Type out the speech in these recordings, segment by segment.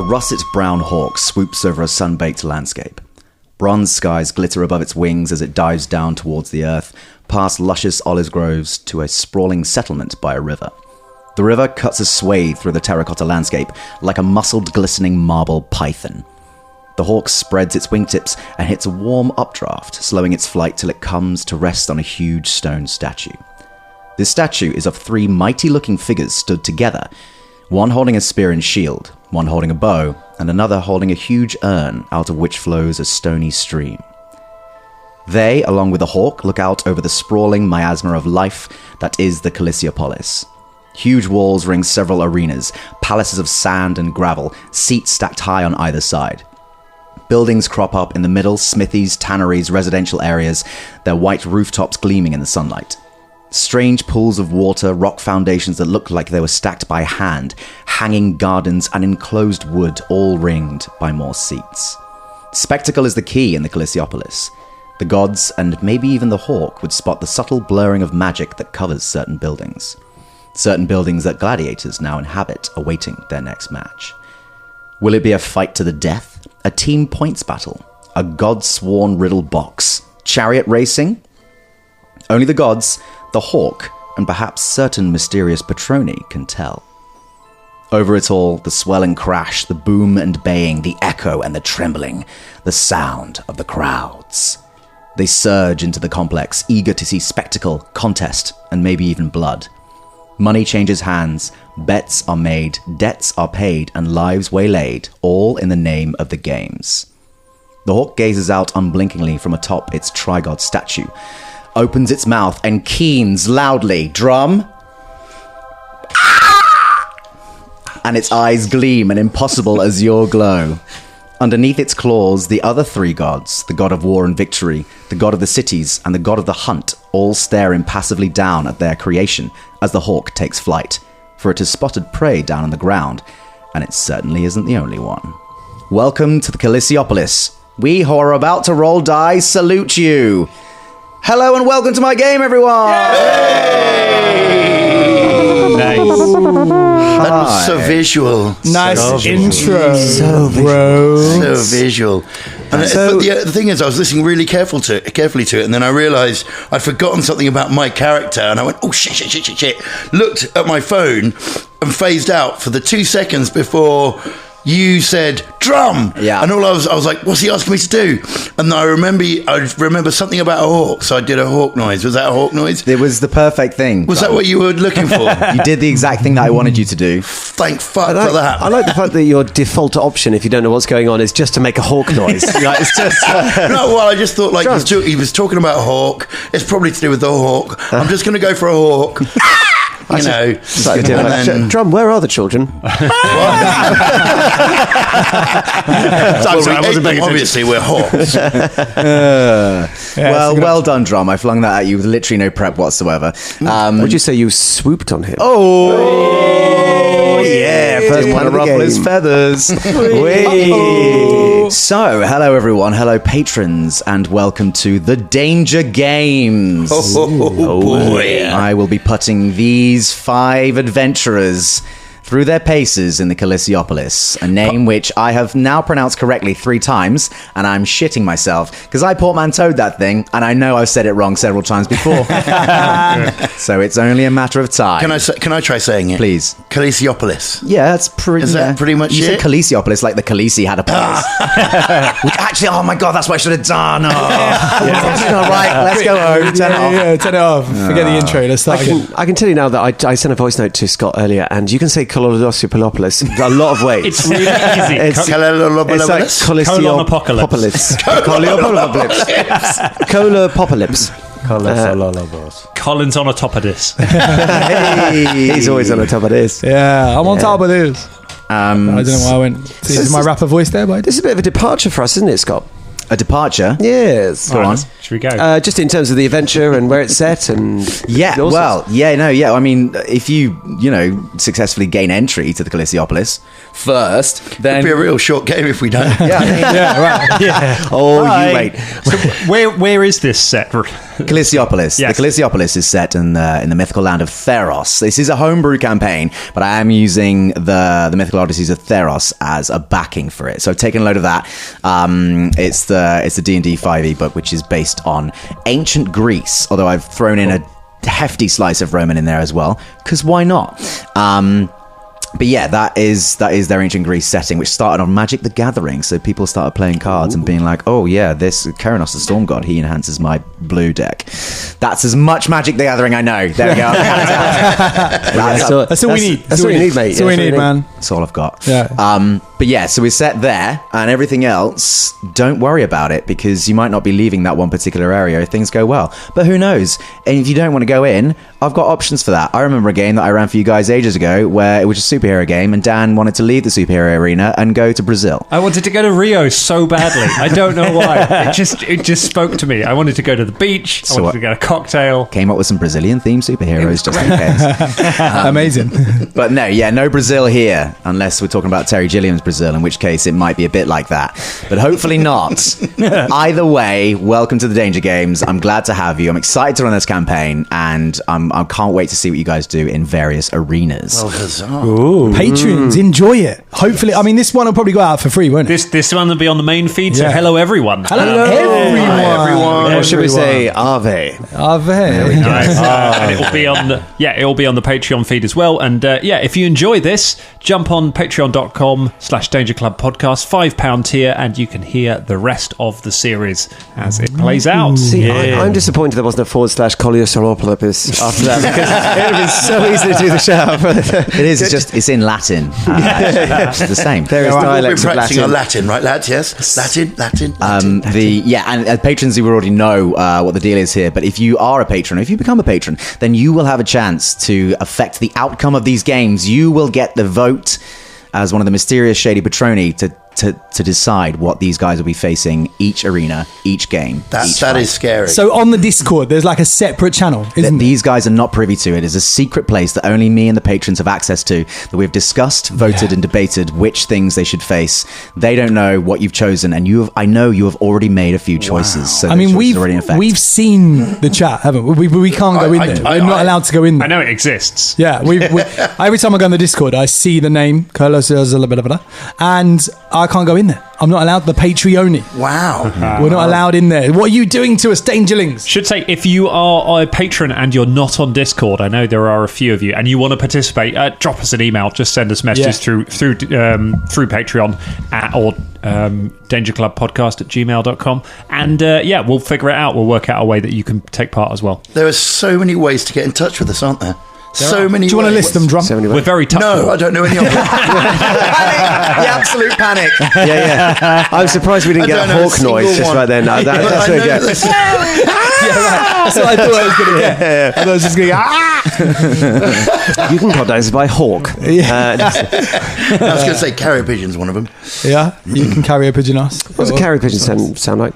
russet-brown hawk swoops over a sun-baked landscape. Bronze skies glitter above its wings as it dives down towards the earth, past luscious olive groves to a sprawling settlement by a river. The river cuts a swathe through the terracotta landscape like a muscled, glistening marble python. The hawk spreads its wingtips and hits a warm updraft, slowing its flight till it comes to rest on a huge stone statue. This statue is of 3 mighty-looking figures stood together, one holding a spear and shield, one holding a bow, and another holding a huge urn out of which flows a stony stream. They, along with the hawk, look out over the sprawling miasma of life that is the Callisiopolis. Huge walls ring several arenas, palaces of sand and gravel, seats stacked high on either side. Buildings crop up in the middle, smithies, tanneries, residential areas, their white rooftops gleaming in the sunlight. Strange pools of water, rock foundations that look like they were stacked by hand, hanging gardens and enclosed wood, all ringed by more seats. Spectacle is the key in the Callisiopolis. The gods, and maybe even the hawk, would spot the subtle blurring of magic that covers certain buildings. Certain buildings that gladiators now inhabit, awaiting their next match. Will it be a fight to the death? A team points battle? A god-sworn riddle box? Chariot racing? Only the gods, the hawk, and perhaps certain mysterious patroni can tell. Over it all, the swell and crash, the boom and baying, the echo and the trembling, the sound of the crowds. They surge into the complex, eager to see spectacle, contest, and maybe even blood. Money changes hands, bets are made, debts are paid, and lives waylaid, all in the name of the games. The hawk gazes out unblinkingly from atop its trigod statue, opens its mouth and keens loudly. Drum. And its eyes gleam an impossible azure glow. Underneath its claws, the other 3 gods, the god of war and victory, the god of the cities, and the god of the hunt, all stare impassively down at their creation as the hawk takes flight, for it has spotted prey down on the ground, and it certainly isn't the only one. Welcome to the Callisiopolis. We who are about to roll dice salute you. Hello and welcome to my game, everyone! Yay! Nice. That was so visual. Nice so intro, bro. So visual. And the thing is, I was listening really carefully to it, and then I realised I'd forgotten something about my character, and I went, oh, shit. Looked at my phone and phased out for the 2 seconds before you said drum, and all I was like, what's he asking me to do? And I remember something about a hawk, so I did a hawk noise. Was that a hawk noise? It was the perfect thing. Was that what you were looking for? You did the exact thing that I wanted you to do. Thank fuck for that. I like the fact that your default option, if you don't know what's going on, is just to make a hawk noise. Like, it's just no, well, I just thought he was talking about a hawk. It's probably to do with the hawk. I'm just going to go for a hawk. You know, Drum, where are the children? Obviously, we're hawks. Well done, Drum. I flung that at you with literally no prep whatsoever. Would you say you swooped on him? Oh, yeah. First one to ruffle his feathers. So, hello, everyone. Hello, patrons, and welcome to the Danger Games. Oh, boy. I will be putting these 5 adventurers through their paces in the Callisiopolis, a name which I have now pronounced correctly 3 times, and I'm shitting myself, because I portmanteaued that thing, and I know I've said it wrong several times before. So it's only a matter of time. Can I try saying it? Please. Callisiopolis. Yeah, that's pretty... Is that pretty much you it? said Callisiopolis like the Khaleesi had a place. Which actually, oh my God, that's what I should have done. Oh. All right, let's go home. Turn it off. Yeah, turn it off. Forget the intro. Let's start again. I can tell you now that I sent a voice note to Scott earlier, and you can say Callisiopolis a lot of ways. It's really easy. It's like Colon-apocalypse. Colopocalypse. Colin's on top of this. Hey. He's always on top of this. Yeah, I'm on top of this. I don't know why I went. This is my rapper voice there, but this is a bit of a departure for us, isn't it, Scott? A departure? Yes. Go on. Should we go? Just in terms of the adventure and where it's set and... I mean, if you successfully gain entry to the Callisiopolis first, then... It'd be a real short game if we don't. Yeah, yeah, right. Yeah. Oh, Hi. you wait. So where is this set? Calissiopolis. Yes. The Calissiopolis is set in the mythical land of Theros. This is a homebrew campaign, but I am using the Mythical Odysseys of Theros as a backing for it. So I've taken a load of that. It's the D&D 5e book, which is based on ancient Greece, although I've thrown in a hefty slice of Roman in there as well, because why not? But yeah, that is their ancient Greece setting, which started on Magic the Gathering. So people started playing cards and being like, oh yeah, this Keranos the Storm God, he enhances my blue deck. That's as much Magic the Gathering I know. There we go. That's all we need. That's all you need, mate. That's all we need, man. That's all I've got. Yeah. But yeah, so we're set there, and everything else, don't worry about it, because you might not be leaving that one particular area if things go well. But who knows? And if you don't want to go in, I've got options for that. I remember a game that I ran for you guys ages ago where it was a superhero game, and Dan wanted to leave the superhero arena and go to Brazil. I wanted to go to Rio so badly. I don't know why. It just spoke to me. I wanted to go to the beach. I wanted to get a cocktail. Came up with some Brazilian-themed superheroes just in case. Amazing. But no Brazil here, unless we're talking about Terry Gilliam's Brazil, in which case it might be a bit like that. But hopefully not. Either way, welcome to the Danger Games. I'm glad to have you. I'm excited to run this campaign, and I can't wait to see what you guys do in various arenas. Well, huzzah. Ooh. Patrons, enjoy it. Hopefully, I mean, this one will probably go out for free, won't it? This one will be on the main feed, so hello everyone. Hello, everyone. Or should we say Ave? Ave. And it'll be on the Patreon feed as well. And if you enjoy this, jump on patreon.com/Danger Club Podcast, £5 tier, and you can hear the rest of the series as it plays out. See, I'm disappointed there wasn't a /Colliosauropolopis after that, because it would have been so easy to do the show. It is. It's in Latin. It's the same. Various dialects We're of practicing Latin. our Latin, right, lads? Yes, Latin. And patrons, you already know what the deal is here. But if you are a patron, if you become a patron, then you will have a chance to affect the outcome of these games. You will get the vote as one of the mysterious shady patroni to decide what these guys will be facing each arena, each game. That is scary. So on the Discord, there's like a separate channel, isn't there? These guys are not privy to it. It's a secret place that only me and the patrons have access to, that we've discussed, voted and debated which things they should face. They don't know what you've chosen, and I know you have already made a few choices. So I mean, we've seen the chat, haven't we? We can't go in there. We're not allowed to go in there. I know it exists. Yeah, every time I go on the Discord, I see the name, and I can't go in there. I'm not allowed. The Patreon. Wow. We're not allowed in there. What are you doing to us, Dangerlings? Should say, if you are a patron and you're not on Discord, I know there are a few of you, and you want to participate, drop us an email. Just send us messages through Patreon or dangerclubpodcast@gmail.com, and we'll figure it out. We'll work out a way that you can take part as well. There are so many ways to get in touch with us, aren't there? So many. Do you want to list them, Drum? We're very tough. No, I don't know any of them. The absolute panic. Yeah. I'm surprised we didn't get a hawk noise just right then. No, that's I know okay. this- That's what I thought I was going to get. I thought I was just going to You can contact us by hawk. I was going to say carrier pigeon's one of them. Yeah, you can carry a pigeon us. What's a carrier pigeon sound like?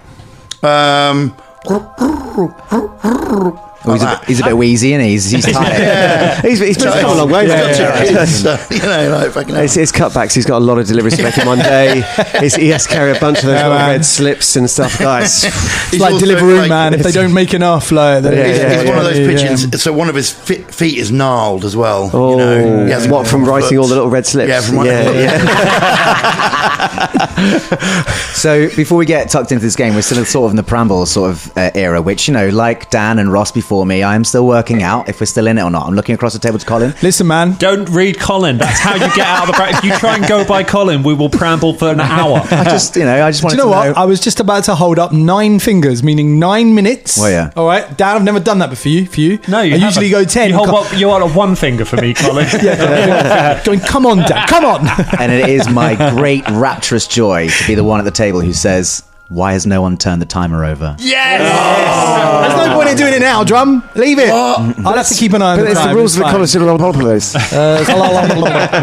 He's a bit wheezy, and he's tired. He's been come a long way. Like fucking It's cutbacks. He's got a lot of deliveries to make in one day. He has to carry a bunch of those little red slips and stuff, guys. It's like Deliveroo, man. If they don't make enough, he's one of those pigeons. So one of his feet is gnarled as well. Oh, He has what, from writing all the little red slips? Yeah, from writing. So before we get tucked into this game, we're still sort of in the preamble era, which, like Dan and Ross before me, I am still working out if we're still in it or not. I'm looking across the table to Colin. Listen, man. Don't read Colin. That's how you get out of the bracket. If you try and go by Colin, we will preamble for an hour. I just wanted Do you know what? I was just about to hold up 9 fingers, meaning 9 minutes. Oh, yeah. All right, Dan, I've never done that for you. No, you I usually go 10. You hold up one finger for me, Colin. Going, come on, Dan, come on. And it is my great rapturous joy to be the one at the table who says, why has no one turned the timer over? Yes! There's no point in doing it now, Drum. Leave it. I'll have to keep an eye on But the it's time. the rules of the Colosseum.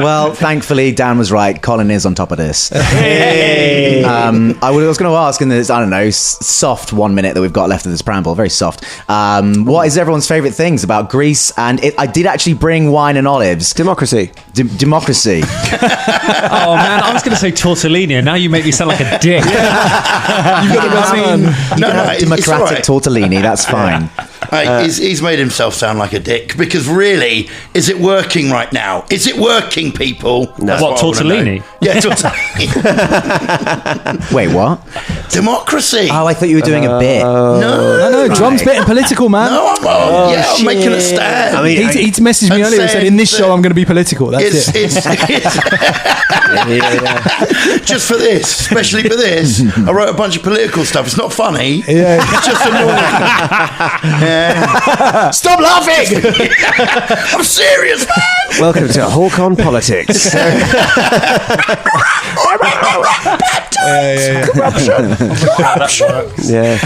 Well, thankfully, Dan was right. Colin is on top of this. Hey! I was going to ask in this, I don't know, soft 1 minute that we've got left of this preamble, very soft. What is everyone's favourite things about Greece? And I did actually bring wine and olives. Democracy. Democracy. Oh man, I was going to say tortellini, and now you make me sound like a dick. You can have democratic tortellini, that's fine. He's made himself sound like a dick, because really, is it working right now? Is it working, people? No. What, tortellini? Yeah, tortellini. Wait, what? Democracy. Oh, I thought you were doing a bit. No, Drum's bit and political, man. No, I'm making a stand. I mean, he messaged me earlier and said, in this show, I'm going to be political. That's it. Just for this, especially for this, I wrote a bunch of political stuff. It's not funny. Yeah. It's just annoying. Stop laughing! I'm serious, man. Welcome to Hawk on Politics. Corruption. Yeah.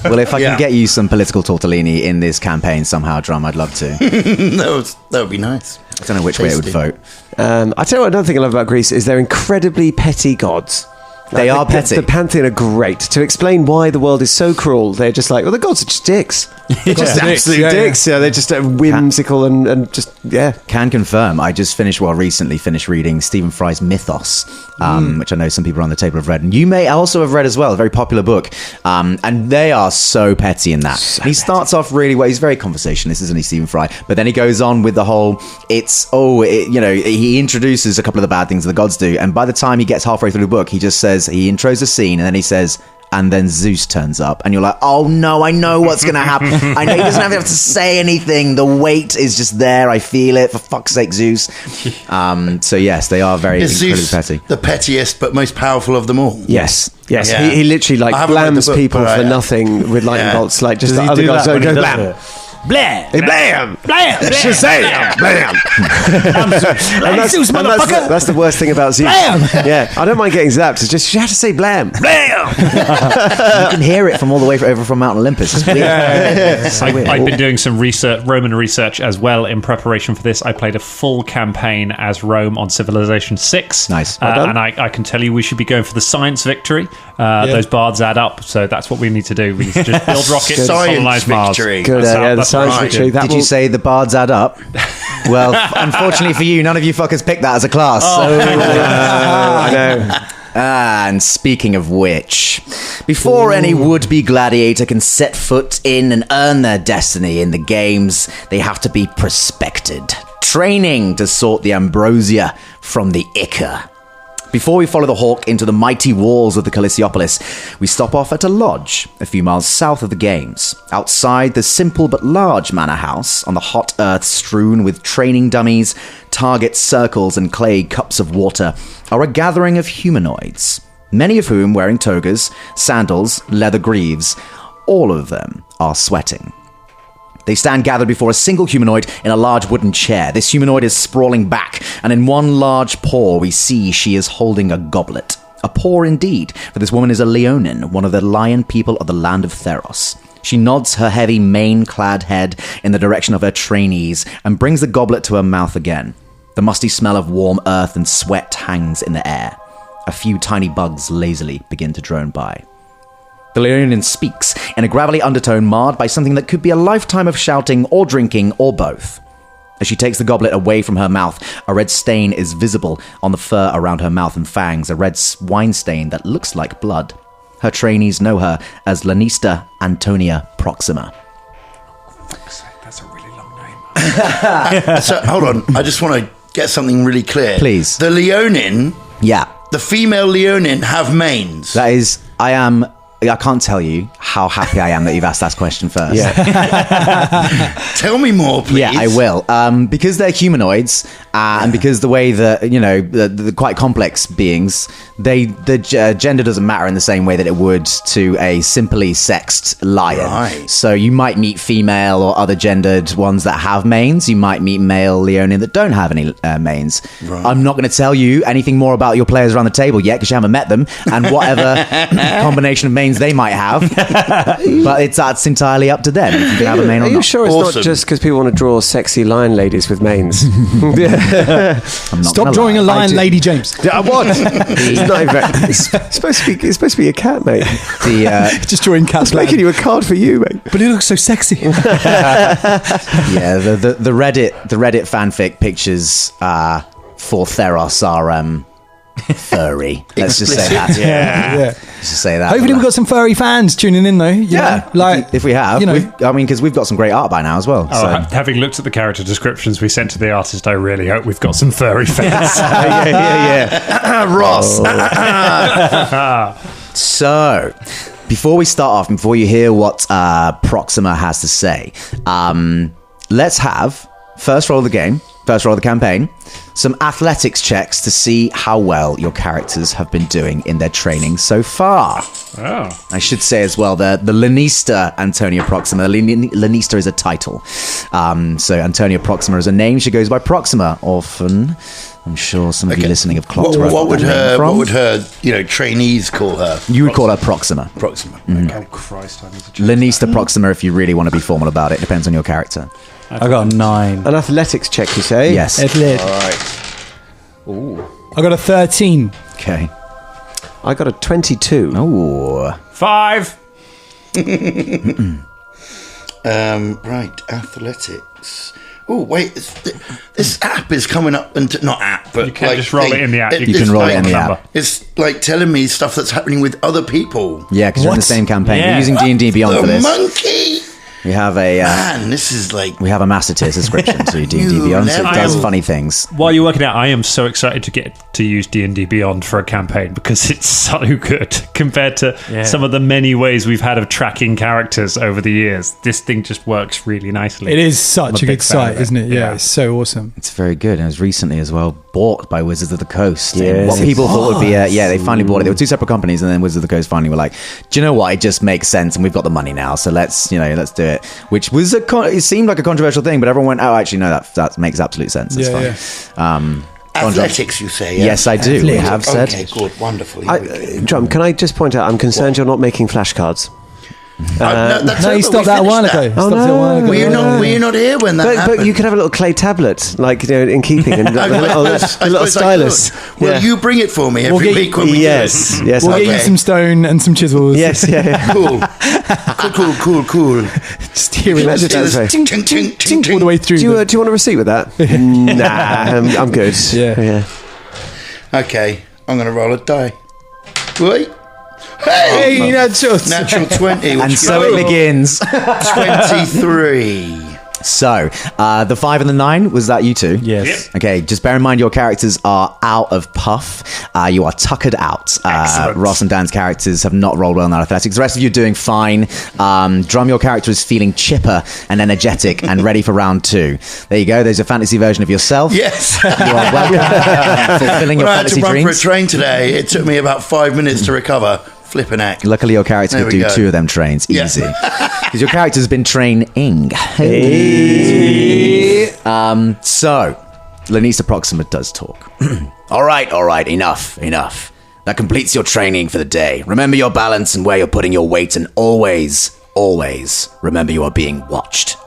Well, if I can get you some political tortellini in this campaign somehow, Drum, I'd love to. That would be nice. I don't know which way it would vote. I tell you what, another thing I love about Greece is they're incredibly petty gods. They are petty. The pantheon are great. To explain why the world is so cruel, they're just like, well, the gods are just dicks. They're just absolute dicks. Yeah, they're just whimsical and just, Can confirm. I just recently finished reading Stephen Fry's Mythos, which I know some people around the table have read. And you may also have read as well, a very popular book. And they are so petty in that. He starts off really well. He's very conversationalist, isn't he, Stephen Fry? But then he goes on with the whole, he introduces a couple of the bad things the gods do. And by the time he gets halfway through the book, he just says, he intros a scene and then he says, and then Zeus turns up, and you're like, oh no, I know what's going to happen. I know he doesn't have to say anything. The weight is just there. I feel it. For fuck's sake, Zeus. So yes, they are very incredibly petty. The pettiest but most powerful of them all. Yes. Yeah. He literally blams people for nothing with lightning bolts. Like just the other guys don't go blam. Blam! Blam! Blam! Shazam! Blam! Zeus, motherfucker! That's the worst thing about Zeus. Blam! Yeah, I don't mind getting zapped. It's just you have to say blam. Blam! You can hear it from all the way over from Mount Olympus. It's weird. I've been doing some Roman research as well in preparation for this. I played a full campaign as Rome on Civilization 6. Nice. And I can tell you we should be going for the science victory. Those bards add up, so that's what we need to do. We need to just build rockets, colonize Mars. Victory. Good, the science victory. Did you say the bards add up? Well, unfortunately for you, none of you fuckers picked that as a class. I know. And speaking of which, before any would-be gladiator can set foot in and earn their destiny in the games, they have to be prospected, training to sort the ambrosia from the ichor. Before we follow the hawk into the mighty walls of the Callisiopolis, we stop off at a lodge a few miles south of the games. Outside the simple but large manor house, on the hot earth strewn with training dummies, target circles and clay cups of water, are a gathering of humanoids, many of whom wearing togas, sandals, leather greaves. All of them are sweating. They stand gathered before a single humanoid in a large wooden chair. This humanoid is sprawling back, and in one large paw we see she is holding a goblet. A paw indeed, for this woman is a Leonin, one of the lion people of the land of Theros. She nods her heavy mane-clad head in the direction of her trainees and brings the goblet to her mouth again. The musty smell of warm earth and sweat hangs in the air. A few tiny bugs lazily begin to drone by. The Leonin speaks in a gravelly undertone marred by something that could be a lifetime of shouting or drinking or both. As she takes the goblet away from her mouth, a red stain is visible on the fur around her mouth and fangs, a red wine stain that looks like blood. Her trainees know her as Lanista Antonia Proxima. That's a really long name. So, hold on. I just want to get something really clear. Please. The Leonin, Yeah, the female Leonin have manes. that is, I can't tell you how happy I am that you've asked that question first. Tell me more, please. Yeah, I will. Because they're humanoids, and because the way that, the quite complex beings, the gender doesn't matter in the same way that it would to a simply sexed lion. Right. So you might meet female or other gendered ones that have manes. You might meet male Leonin that don't have any manes. Right. I'm not going to tell you anything more about your players around the table yet because you haven't met them, and whatever combination of manes mains they might have, but that's entirely up to them if you can have a main or Are you not. sure it's not just because people want to draw sexy lion ladies with manes? I'm not Stop gonna drawing lie. a lion, Lady James. Yeah, what? It's supposed to be a cat, mate. Just drawing cats. It's making you a card for you, mate. But it looks so sexy. Yeah, the Reddit fanfic pictures for Theros are furry. Let's just say that. Yeah. Let's just say that. Hopefully we've got some furry fans tuning in, though. Yeah, Like, if we have, because we've got some great art by now as well. Oh, So. having looked at the character descriptions we sent to the artist, I really hope we've got some furry fans. yeah. Ross. So, before we start off, before you hear what Proxima has to say, let's have first roll of the game, first roll of the campaign, some athletics checks to see how well your characters have been doing in their training so far. Oh. I should say as well, the Lanista Antonia Proxima. Lanista is a title. So Antonia Proxima is a name. She goes by Proxima often. I'm sure some of you listening have clocked her. What would her trainees call her? You would call her Proxima. Proxima. Oh, Christ, I need to check. Lanista Proxima, if you really want to be formal about it. Depends on your character. I got a 9. An athletics check, you say? Yes. All right. I got a 13. Okay. I got a 22. Oh. 5. Right, athletics. Oh wait, this app is coming up, and not app, but You can't just roll it in the app. You can roll it in the app. It's like telling me stuff that's happening with other people. Yeah, because you're in the same campaign. Yeah. We're using D&D Beyond for The this. monkey. We have a Man, this is like we have a master tier subscription to D&D Beyond, so it does funny things. While you're working out, I am so excited to get to use D&D Beyond for a campaign because it's so good compared to some of the many ways we've had of tracking characters over the years. This thing just works really nicely. It is I'm such a a big good fan of site, it. isn't it? Yeah, Yeah. it's so awesome. It's very good, and it was recently as well bought by Wizards of the Coast. Yes. And what people thought would be they finally bought it. They were two separate companies, and then Wizards of the Coast finally were like, do you know what? It just makes sense, and we've got the money now, so let's do it. Which was it seemed like a controversial thing, but everyone went, oh, actually, no, that makes absolute sense. It's fine. athletics, you say? Yeah? Yes, I do. We have said. Okay, good, wonderful. Drum, can I just point out, I'm concerned you're not making flashcards. That's No, over. he stopped We that a while finished ago. that. Stopped it a while ago. Were you not here when that happened? But you could have a little clay tablet, like in keeping, and a little suppose I stylus. could. Well, you bring it for me every get- week when we Yes, do it. yes. We'll I- get you Okay. some stone and some chisels. Yes, yeah. Cool. Just hear it Imagine just that. Ting, ting, ting, ting, all the ting. way through. Do you want a receipt with that? Nah, I'm good. Yeah. Okay, I'm going to roll a die. Wait. Hey, Hey! natural. Natural 20. And so it begins. 23. So, the 5 and the 9, was that you two? Yes. Okay, just bear in mind your characters are out of puff. You are tuckered out. Excellent. Ross and Dan's characters have not rolled well in their athletics. The rest of you are doing fine. Drum, your character is feeling chipper and energetic and ready for round 2. There you go. There's a fantasy version of yourself. Yes. You are welcome. Fulfilling your When I had to fantasy run dreams. for a train today, it took me about 5 minutes to recover. Flipping heck. Luckily, your character There could we do go. 2 of them trains Yeah. easy. Because your character's been training. So, Lanista Proxima does talk. All right, enough. That completes your training for the day. Remember your balance and where you're putting your weight, and always remember you are being watched.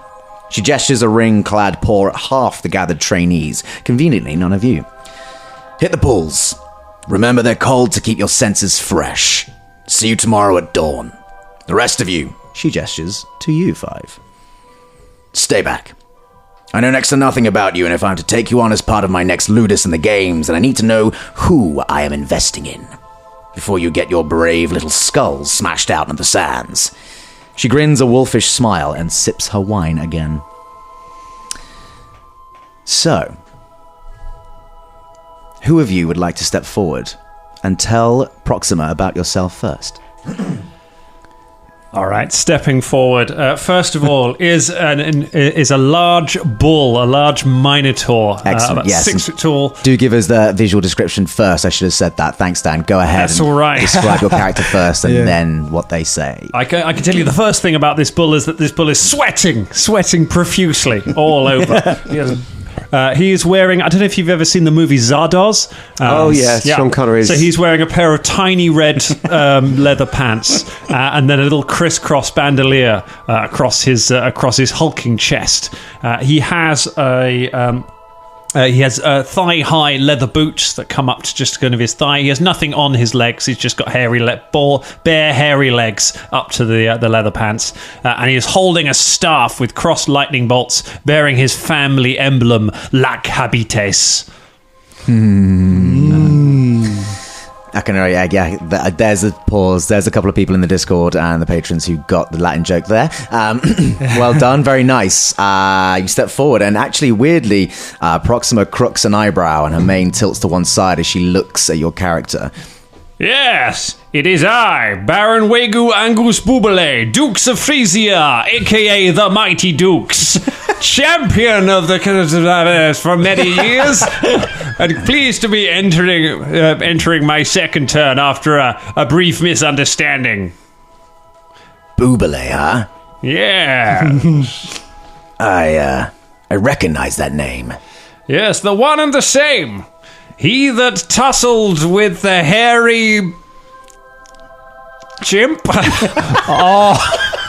She gestures a ring-clad paw at half the gathered trainees. Conveniently, none of you. Hit the pools. Remember they're cold to keep your senses fresh. See you tomorrow at dawn. The rest of you, she gestures to you 5. Stay back. I know next to nothing about you, and if I'm to take you on as part of my next Ludus in the games, then I need to know who I am investing in before you get your brave little skulls smashed out in the sands. She grins a wolfish smile and sips her wine again. So, who of you would like to step forward and tell Proxima about yourself first? All right, stepping forward. First of all, is a large bull, a large minotaur, Excellent, about yes. 6 foot tall. Do give us the visual description first. I should have said that. Thanks, Dan. Go ahead. That's and all right. Describe your character first and Yeah. then what they say. I can tell you the first thing about this bull is that this bull is sweating profusely all over. He has He is wearing, I don't know if you've ever seen the movie Zardoz. Sean Connery's. So he's wearing a pair of tiny red leather pants and then a little crisscross bandolier across his hulking chest. He has thigh-high leather boots that come up to just kind of his thigh. He has nothing on his legs. He's just got bare, hairy legs up to the leather pants. And he is holding a staff with crossed lightning bolts bearing his family emblem, Lac Habites. I can there's a pause. There's a couple of people in the Discord and the patrons who got the Latin joke there. Well done, very nice. You step forward, and actually, weirdly, Proxima crooks an eyebrow, and her mane tilts to one side as she looks at your character. Yes, it is I, Baron Wegu Angus Bubele, Dukes of Frisia, a.k.a. the Mighty Dukes, champion of the for many years, and pleased to be entering my second turn after a brief misunderstanding. Bubele, huh? Yeah. I recognize that name. Yes, the one and the same. He that tussled with the hairy chimp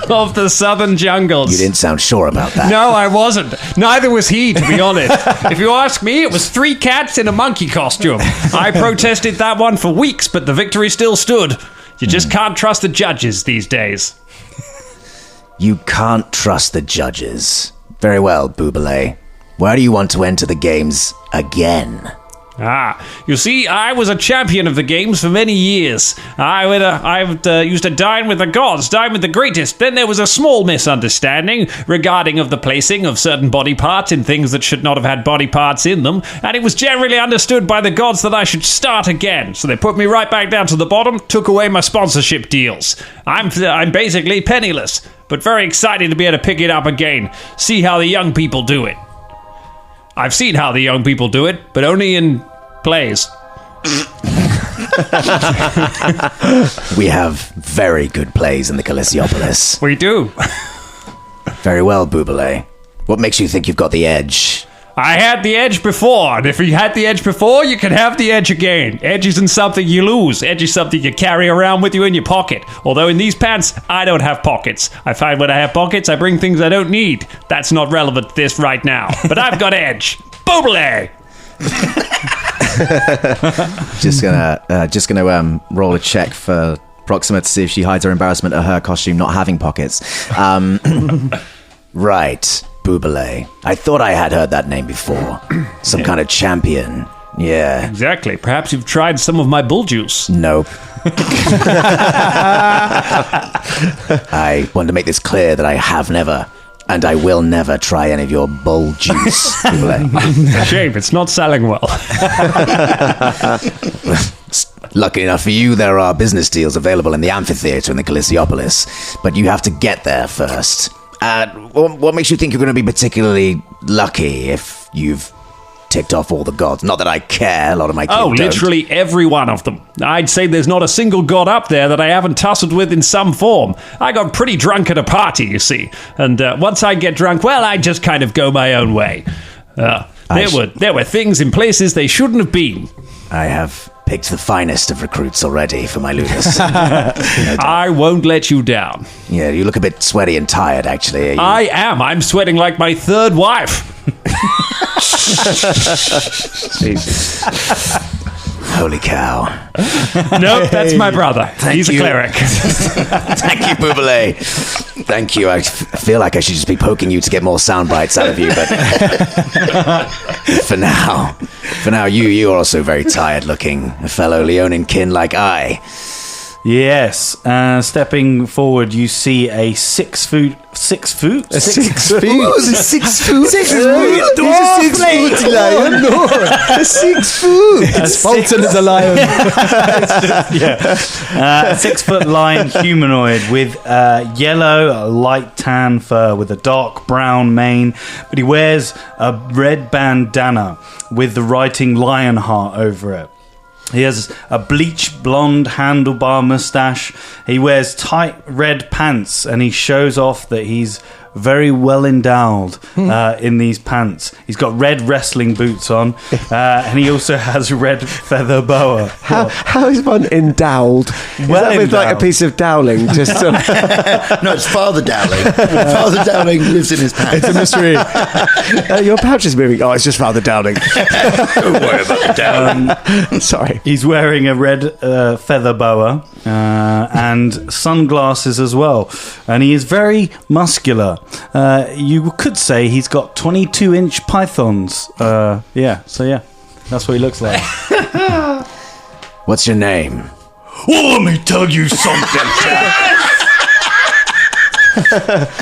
of the southern jungles. You didn't sound sure about that. No, I wasn't. Neither was he, to be honest. If you ask me, it was 3 cats in a monkey costume. I protested that one for weeks, but the victory still stood. You just can't trust the judges these days. You can't trust the judges. Very well, Bubele. Why do you want to enter the games again? You see, I was a champion of the games for many years. I used to dine with the gods, dine with the greatest. Then there was a small misunderstanding regarding of the placing of certain body parts in things that should not have had body parts in them, and it was generally understood by the gods that I should start again. So they put me right back down to the bottom, took away my sponsorship deals. I'm basically penniless, but very excited to be able to pick it up again, see how the young people do it. I've seen how the young people do it, but only in plays. We have very good plays in the Callisiopolis. We do. Very well, Bubele. What makes you think you've got the edge? I had the edge before, and if you had the edge before, you can have the edge again. Edge isn't something you lose. Edge is something you carry around with you in your pocket. Although in these pants, I don't have pockets. I find when I have pockets, I bring things I don't need. That's not relevant to this right now. But I've got edge. Boobly! Just gonna roll a check for Proxima to see if she hides her embarrassment at her costume not having pockets. Right. Bubele. I thought I had heard that name before. Some kind of champion. Yeah. Exactly. Perhaps you've tried some of my bull juice. Nope. I want to make this clear that I have never, and I will never try any of your bull juice, Bubele. Shame, it's not selling well. Lucky enough for you, there are business deals available in the amphitheater in the Callisiopolis, but you have to get there first. What makes you think you're going to be particularly lucky if you've ticked off all the gods? Not that I care, a lot of my kids don't. Literally every one of them. I'd say there's not a single god up there that I haven't tussled with in some form. I got pretty drunk at a party, you see. And once I get drunk, well, I just kind of go my own way. There were things in places they shouldn't have been. I have picked the finest of recruits already for my ludus. I won't let you down. Yeah, you look a bit sweaty and tired, actually. I am. I'm sweating like my third wife. Holy cow. Nope, that's my brother. He's a cleric. Thank you, Bubele. Thank you. I feel like I should just be poking you to get more sound bites out of you, but for now, you are also very tired looking, a fellow Leonin kin like I. Yes, stepping forward, you see a 6 foot. What was it? 6 foot? 6 foot? A 6 foot. It's Fulton as a lion. A 6 foot lion humanoid with yellow, light tan fur with a dark brown mane, but he wears a red bandana with the writing Lionheart over it. He has a bleach blonde handlebar moustache. He wears tight red pants, and he shows off that he's very well endowed in these pants. He's got red wrestling boots on, and he also has a red feather boa. How is one endowed? Is that with like a piece of doweling? Just No, it's Father Dowling. Father Dowling lives in his pants. It's a mystery. Your pouch is moving. Oh, it's just Father Dowling. Don't worry about the Dowling. Sorry. He's wearing a red feather boa and sunglasses as well, and he is very muscular. You could say he's got 22-inch pythons. So that's what he looks like. What's your name? Well, let me tell you something, Jack.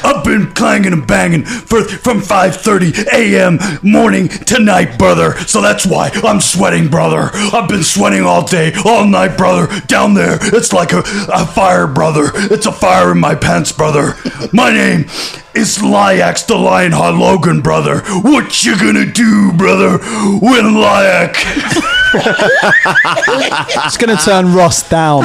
I've been clanging and banging from 5:30 a.m. morning to night, brother. So that's why I'm sweating, brother. I've been sweating all day, all night, brother. Down there, it's like a fire, brother. It's a fire in my pants, brother. My name is Lyax the Lionheart Logan, brother. What you gonna do, brother, when Lyax... It's going to turn Ross down.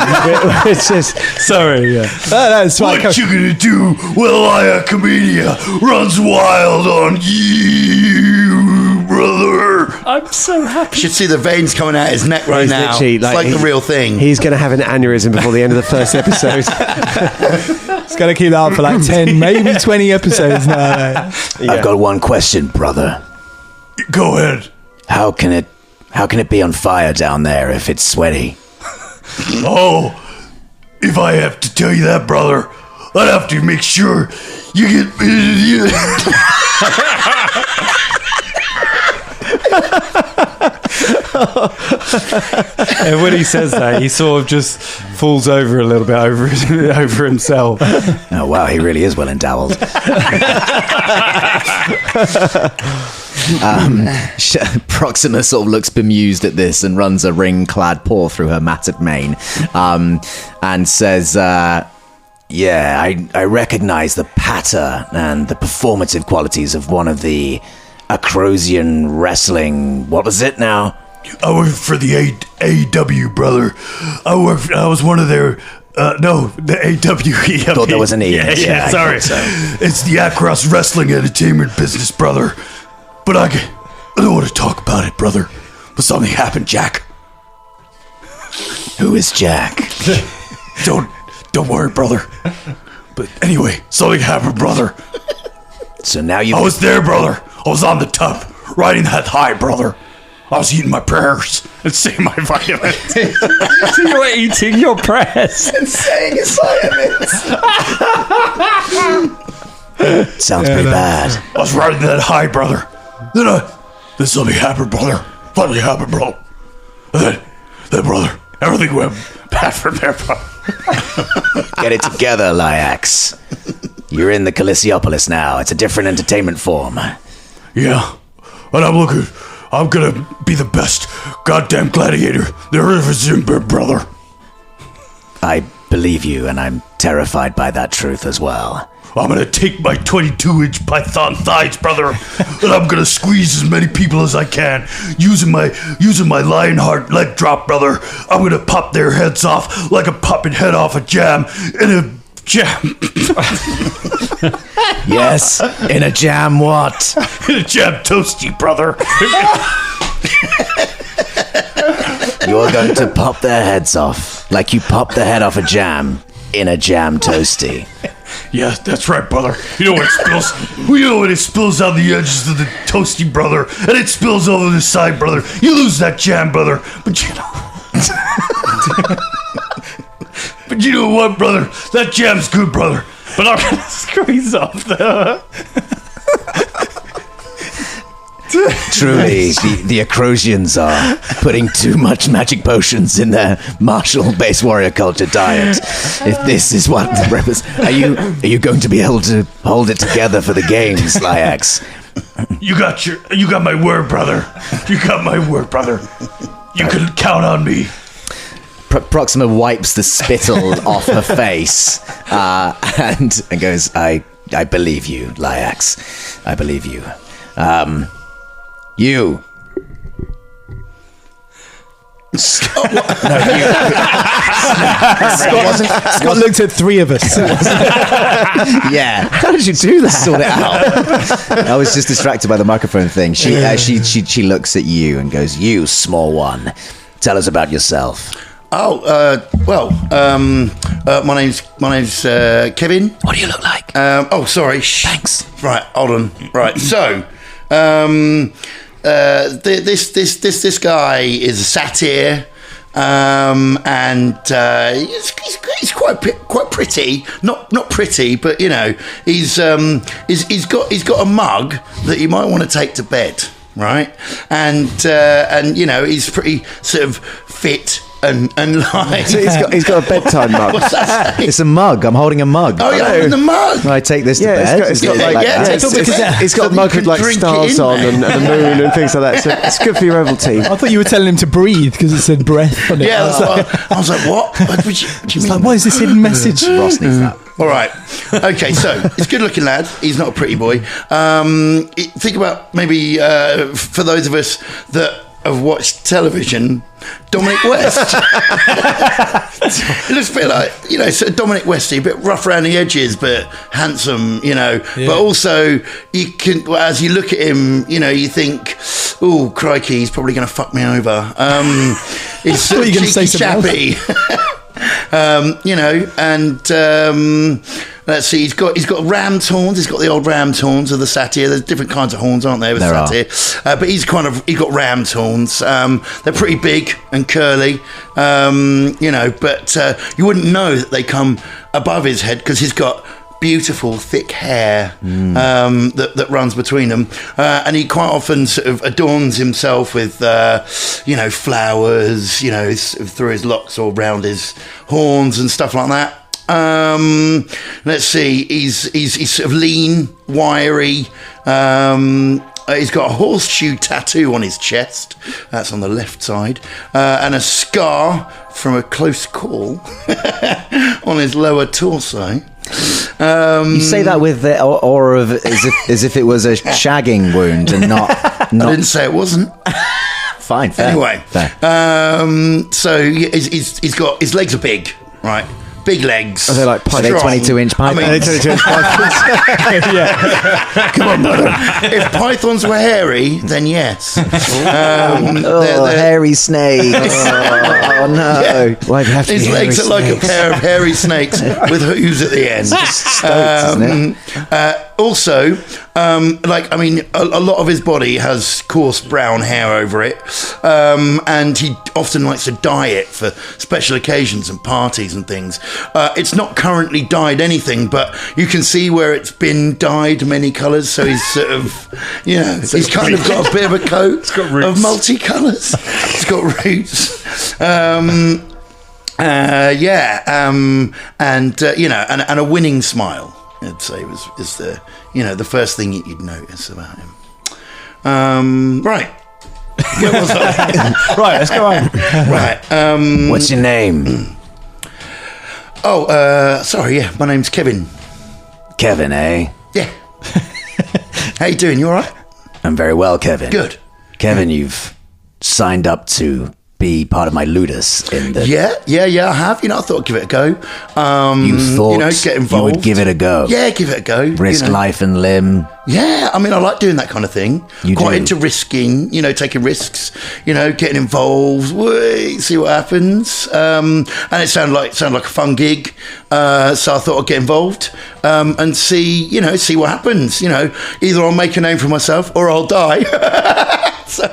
It's just Sorry, yeah. That's fine. What you gonna do when Laya Comedia runs wild on you, brother? I'm so happy. You should see the veins coming out his neck right He's now. literally, It's like the real thing. He's going to have an aneurysm before the end of the first episode. It's going to keep that up for like 10, maybe 20 episodes now. I've got one question, brother. Go ahead. How can it be on fire down there if it's sweaty? Oh, if I have to tell you that, brother, I'd have to make sure you get... And when he says that, he sort of just falls over a little bit over himself. Oh, wow, he really is well endowed. Proxima sort of looks bemused at this and runs a ring-clad paw through her matted mane, and says, I recognize the patter and the performative qualities of one of the Acrosian wrestling... What was it now? I work for the AEW, brother. I was one of their... the AWE. Thought there was an E. Yeah, sorry. So. It's the Across Wrestling Entertainment business, brother. But I don't want to talk about it, brother. But something happened, Jack. Who is Jack? Don't worry, brother. But anyway, something happened, brother. So now you... I was there, brother. I was on the tub, riding that high, brother. I was eating my prayers and saying my vitamins. So you were eating your prayers and saying his vitamins. Sounds pretty bad. I was riding that high, brother. Then something happened, brother. Something happened, bro. And then, brother, everything went bad from there, brother. Get it together, Lyax. You're in the Callisiopolis now. It's a different entertainment form. Yeah, and I'm gonna be the best goddamn gladiator there is in there, brother. I believe you, and I'm terrified by that truth as well. I'm gonna take my 22-inch python thighs, brother, and I'm gonna squeeze as many people as I can using my Lionheart leg drop, brother. I'm gonna pop their heads off like a popping head off a jam in a jam. Yes, in a jam what? In a jam toasty, brother. You're going to pop their heads off like you pop the head off a jam in a jam toasty. Yeah, that's right, brother. You know when it spills? You know when it spills on the edges of the toasty, brother, and it spills over the side, brother. You lose that jam, brother. But you know... But you know what, brother? That jam's good, brother. But I'm gonna squeeze off the... Truly, the Acrosians are putting too much magic potions in their martial base warrior culture diet. If this is what represents, are you going to be able to hold it together for the games, Lyax? You got my word, brother. You got my word, brother. You can count on me. Proxima wipes the spittle off her face and goes, I believe you, Lyax. I believe you. You. Scott looked at three of us. Yeah. How did you do that? Sort it out. I was just distracted by the microphone thing. She looks at you and goes, "You small one, tell us about yourself." Oh, my name's Kevin. What do you look like? Sorry. Thanks. Right, hold on. Right, so, this guy is a satyr, and he's quite pretty. Not pretty, but he's got a mug that you might want to take to bed, right? And he's pretty sort of fit. And like, So he's got a bedtime mug. What's that say? It's a mug. I'm holding a mug. Oh, you're holding the mug. I take this to bed. It's got like it's got a mug with like stars on and the moon and things like that. So it's good for your Ovaltine. I thought you were telling him to breathe because it said breath on it. Yeah, I was like, what? What do you It's mean? like, what is this hidden message? Ross needs that. All right. Okay, so he's a good-looking lad. He's not a pretty boy. Think about maybe for those of us that have watched television, Dominic West. It looks a bit like, sort of Dominic Westy, a bit rough around the edges, but handsome, But also, you can, as you look at him, you think, oh, crikey, he's probably going to fuck me over. He's sort of cheeky, chappy. Let's see. He's got ram's horns. He's got the old ram's horns of the satyr. There's different kinds of horns, aren't there, with satyr? But he's got ram's horns. They're pretty big and curly, But you wouldn't know that they come above his head because he's got beautiful thick hair that runs between them, and he quite often sort of adorns himself with flowers, through his locks or round his horns and stuff like that. Let's see, he's sort of lean, wiry. He's got a horseshoe tattoo on his chest. That's on the left side, and a scar from a close call on his lower torso. You say that with the aura of as if it was a shagging wound and not. I didn't say it wasn't. Fine. Fair. Anyway, fair. So he's got his legs are big, right? Big legs. Are they like Are they 22-inch pythons? Are they 22-inch pythons? Come on, brother. If pythons were hairy, then yes. They're hairy snakes. Oh no! Yeah. Why do you have to His be legs hairy are like a snakes? pair of hairy snakes with hooves at the end. Isn't it? Also, a lot of his body has coarse brown hair over it, and he often likes to dye it for special occasions and parties and things. It's not currently dyed anything, but you can see where it's been dyed many colours. So he's sort of, he's kind of got a bit of a coat of multicolours. It's got roots. And a winning smile, I'd say is the first thing you'd notice about him. Right. Where was I? Right, let's go on. Right. What's your name? Sorry. Yeah, my name's Kevin. Kevin, eh? Yeah. How you doing? You all right? I'm very well, Kevin. Good. Kevin, you've signed up to be part of my ludus in the... Yeah, I have. I thought I'd give it a go. You thought get involved. you would give it a go? Yeah, give it a go. Risk life and limb? Yeah, I like doing that kind of thing. You Quite do. into risking, taking risks, getting involved, see what happens. And it sounded like a fun gig. So I thought I'd get involved and see what happens. Either I'll make a name for myself or I'll die. So,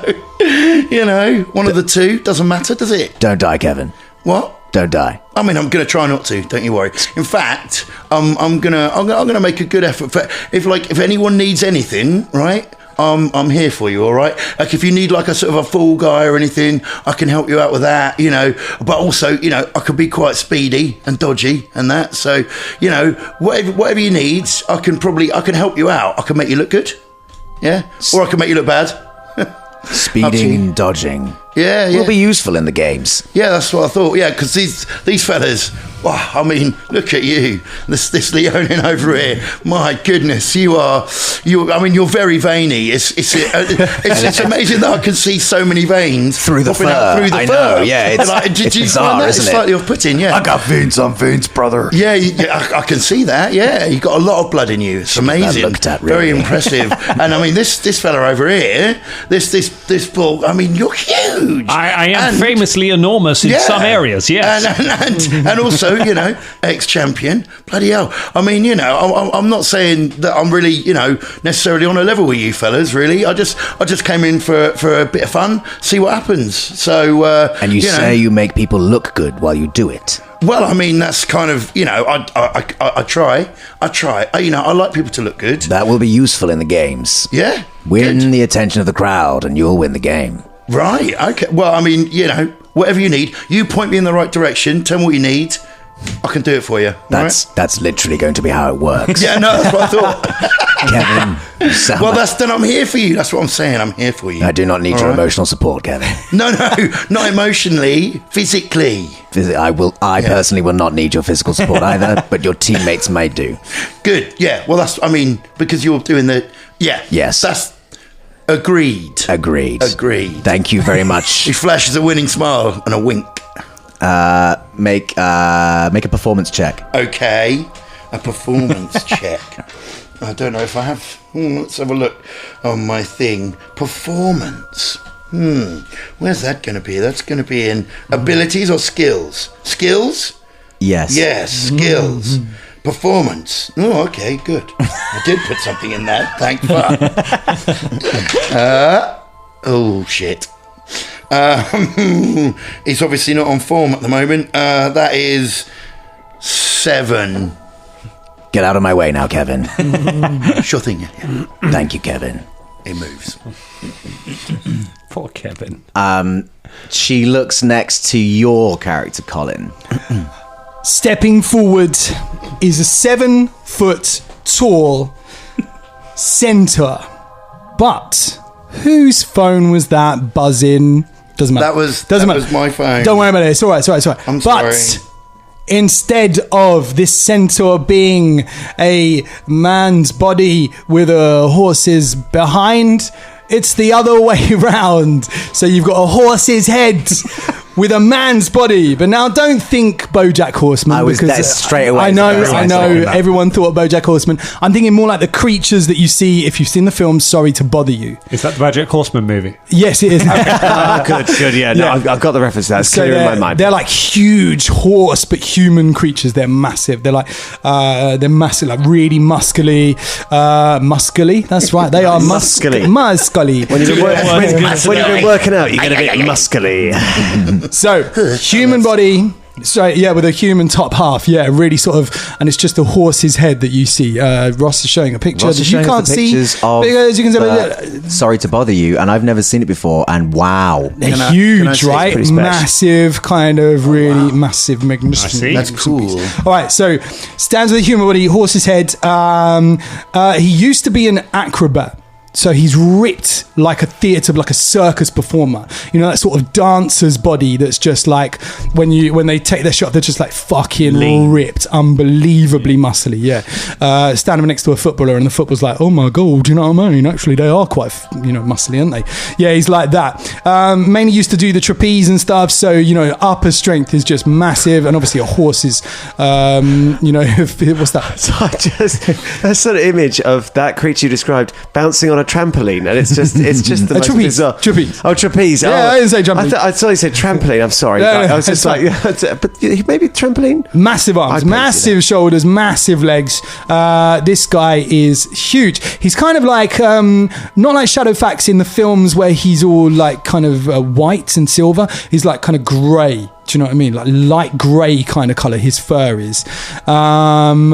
one of the two, doesn't matter, does it? Don't die, Kevin. What? Don't die. I'm going to try not to. Don't you worry. In fact, I'm gonna make a good effort. If anyone needs anything, right? I'm here for you. All right. Like if you need like a sort of a fall guy or anything, I can help you out with that. But also, I could be quite speedy and dodgy and that. So, whatever you need, I can help you out. I can make you look good. Yeah. Or I can make you look bad. Speeding and dodging. Yeah, yeah. will be useful in the games. Yeah, that's what I thought. Yeah, because these fellas, wow, I mean, look at you, this Leonin over here. My goodness, you're very veiny. It's amazing that I can see so many veins Through the popping out fur. through the I fur. know, yeah, it's- Did it's you bizarre, find that? isn't It's it? slightly off-putting. Yeah, I got veins on veins, brother. yeah, I can see that. Yeah, you got a lot of blood in you. It's amazing. looked at, Very really. impressive. And I mean, this fella over here, this bull. I mean, you're huge. I am And- famously enormous in some areas, yes. and also, ex-champion. Bloody hell. I mean, I'm not saying that I'm really, necessarily on a level with you fellas. Really, I just came in for a bit of fun, see what happens. So, And you say you make people look good while you do it. well, I mean, that's kind of, I try. I like people to look good. That will be useful in the games. Yeah. Win good. the attention of the crowd and you'll win the game. Right. Okay. Well, I mean, whatever you need, you point me in the right direction. Tell me what you need. I can do it for you. That's literally going to be how it works. Yeah, no, that's what I thought. Kevin, you sound Well, like- then I'm here for you. That's what I'm saying. I'm here for you. I do not need All your right? emotional support, Kevin. No, not emotionally, physically. I personally will not need your physical support either, but your teammates may do. Good. Yeah. Well, because you're doing the. Yeah. Yes. That's agreed. Agreed. Thank you very much. He flashes a winning smile and a wink. Make a performance check. Okay. A performance check. I don't know if I have. Let's have a look on my thing. Performance. Where's that going to be? That's going to be in abilities or skills? Skills? Yes. Yes, skills. Performance. Oh, okay, good. I did put something in there. Thank fuck. Oh, shit. He's obviously not on form at the moment. That is 7. Get out of my way now, Kevin. Sure thing, yeah. Thank you, Kevin. He moves. Poor Kevin. She looks next to your character, Colin. Stepping forward is a 7 foot tall centaur. But whose phone was that buzzing? Doesn't matter. That was my phone. Don't worry about it. It's all right. I'm but sorry. instead of this centaur being a man's body with a horse's behind, it's the other way round. So you've got a horse's head with a man's body. But now don't think BoJack Horseman. I was because that straight away. I know. That. Everyone thought BoJack Horseman. I'm thinking more like the creatures that you see if you've seen the film Sorry to Bother You. Is that the BoJack Horseman movie? Yes, it is. Good. Yeah, no, I've got the reference to that. It's clear in my mind. They're like huge horse but human creatures. They're massive. They're massive, like really muscly. That's right. They are muscly. When you've been working out, you get a bit muscly. So, human body. So, yeah, with a human top half. Yeah, really sort of. And it's just a horse's head that you see. Ross is showing a picture Ross that is you showing can't us the see. pictures of Because you can Sorry to Bother You, and I've never seen it before, and wow. they're huge, see? right? Pretty special. Massive, kind of really massive, magnificent. I see. That's cool. All right, so stands with a human body, horse's head. He used to be an acrobat. So he's ripped like a theatre, like a circus performer. You know, that sort of dancer's body that's just like when they take their shot, they're just like fucking ripped, unbelievably muscly. Yeah, standing next to a footballer, and the footballer's like, "Oh my god, do you know what I mean? Actually, they are quite, muscly, aren't they?" Yeah, he's like that. Mainly used to do the trapeze and stuff. So upper strength is just massive, and obviously a horse's, what's that? So that sort of image of that creature you described bouncing on a trampoline, and it's just the most trapeze. bizarre. Trapeze. Oh, trapeze. Yeah, I didn't say trampoline. I thought you said trampoline. I'm sorry. No, I was just it's like, but maybe trampoline. Massive arms, I'd like to massive shoulders, massive legs. This guy is huge. He's kind of like, not like Shadowfax in the films where he's all like kind of white and silver. He's like kind of grey. Do you know what I mean? Like light grey kind of colour his fur is. And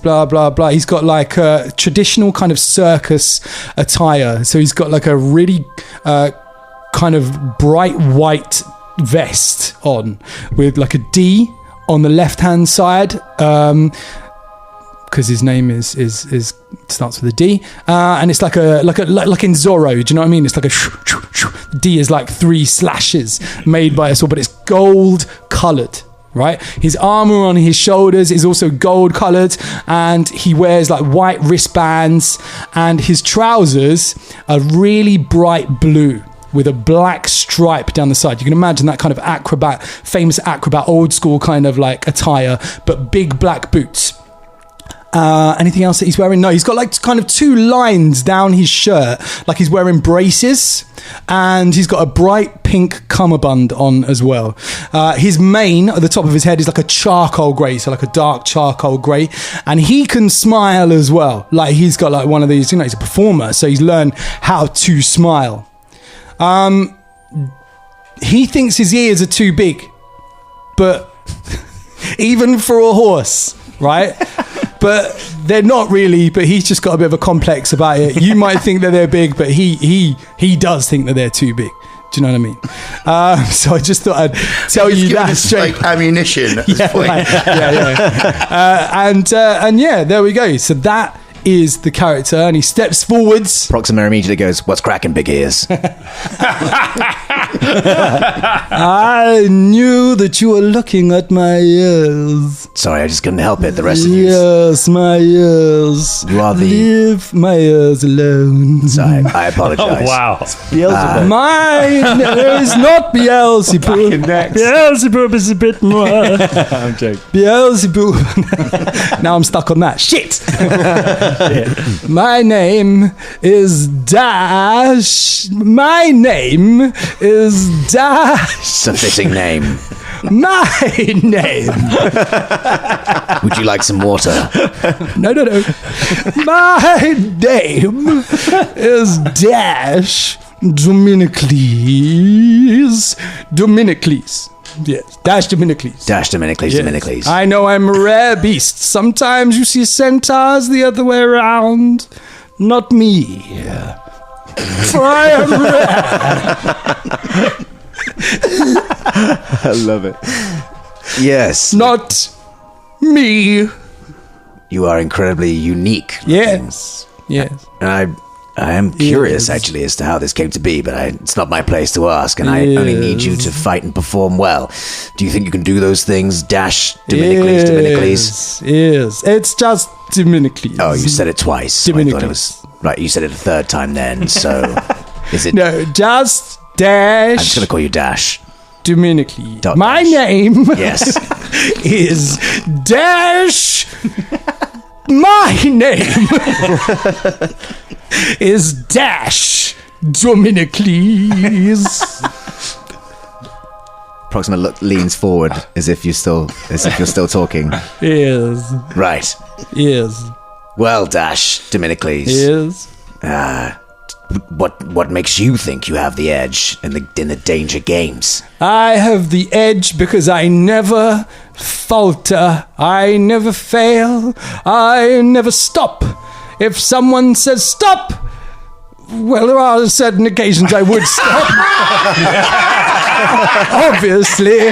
blah, blah, blah. He's got like a traditional kind of circus attire. So he's got like a really kind of bright white vest on with like a D on the left-hand side. because his name is starts with a D, and it's like in Zorro. Do you know what I mean? It's like a D is like 3 slashes made by a sword, but it's gold coloured. Right, his armor on his shoulders is also gold coloured, and he wears like white wristbands, and his trousers are really bright blue with a black stripe down the side. You can imagine that kind of famous acrobat, old school kind of like attire, but big black boots. Anything else that he's wearing? No, he's got like kind of 2 lines down his shirt, like he's wearing braces, and he's got a bright pink cummerbund on as well. His mane at the top of his head is like a charcoal grey, so like a dark charcoal grey, and he can smile as well. Like he's got like one of these, he's a performer, so he's learned how to smile. He thinks his ears are too big, but even for a horse, right? But they're not really, but he's just got a bit of a complex about it. You might think that they're big, but he does think that they're too big. Do you know what I mean? So I just thought I'd tell you that straight. Like ammunition at this point. Right. And yeah, there we go. So that is the character, and he steps forwards. Proxima immediately goes, "What's cracking, big ears?" I knew that you were looking at my ears. Sorry, I just couldn't help it. The rest of you. Yes, my ears. You are the. Leave my ears alone. Sorry, I apologize. Oh, wow. Beelzebub. Mine is not Beelzebub. Beelzebub is a bit more. I'm joking. Beelzebub. Now I'm stuck on that. Shit. My name is Dash. My name is Dash. It's a fitting name. My name. Would you like some water? No. My name is Dash Dominicles. Yes, Dash Dominicles. Dash Dominicles, Yes. Dominicles. I know I'm a rare beast. Sometimes you see centaurs the other way around. Not me. For I am rare. I love it. Yes. Not me. You are incredibly unique. Yes. And I am curious, Yes. actually, as to how this came to be, but it's not my place to ask, and I only need you to fight and perform well. Do you think you can do those things? Dash, Dominicles? Yes. It's just Dominicles. Oh, you said it twice. So I thought it was... Right, you said it a third time then, so... Is it... No, just Dash. I'm just going to call you Dash. Dominicles. Dash. My name Yes. is Dash. My name is Dash Dominicles. Proxima leans forward as if you're still talking. Yes. Right. Yes. Well, Dash, Dominicles. Yes. What makes you think you have the edge in the danger games? I have the edge because I never falter. I never fail. I never stop. If someone says stop, well, there are certain occasions I would stop. Obviously.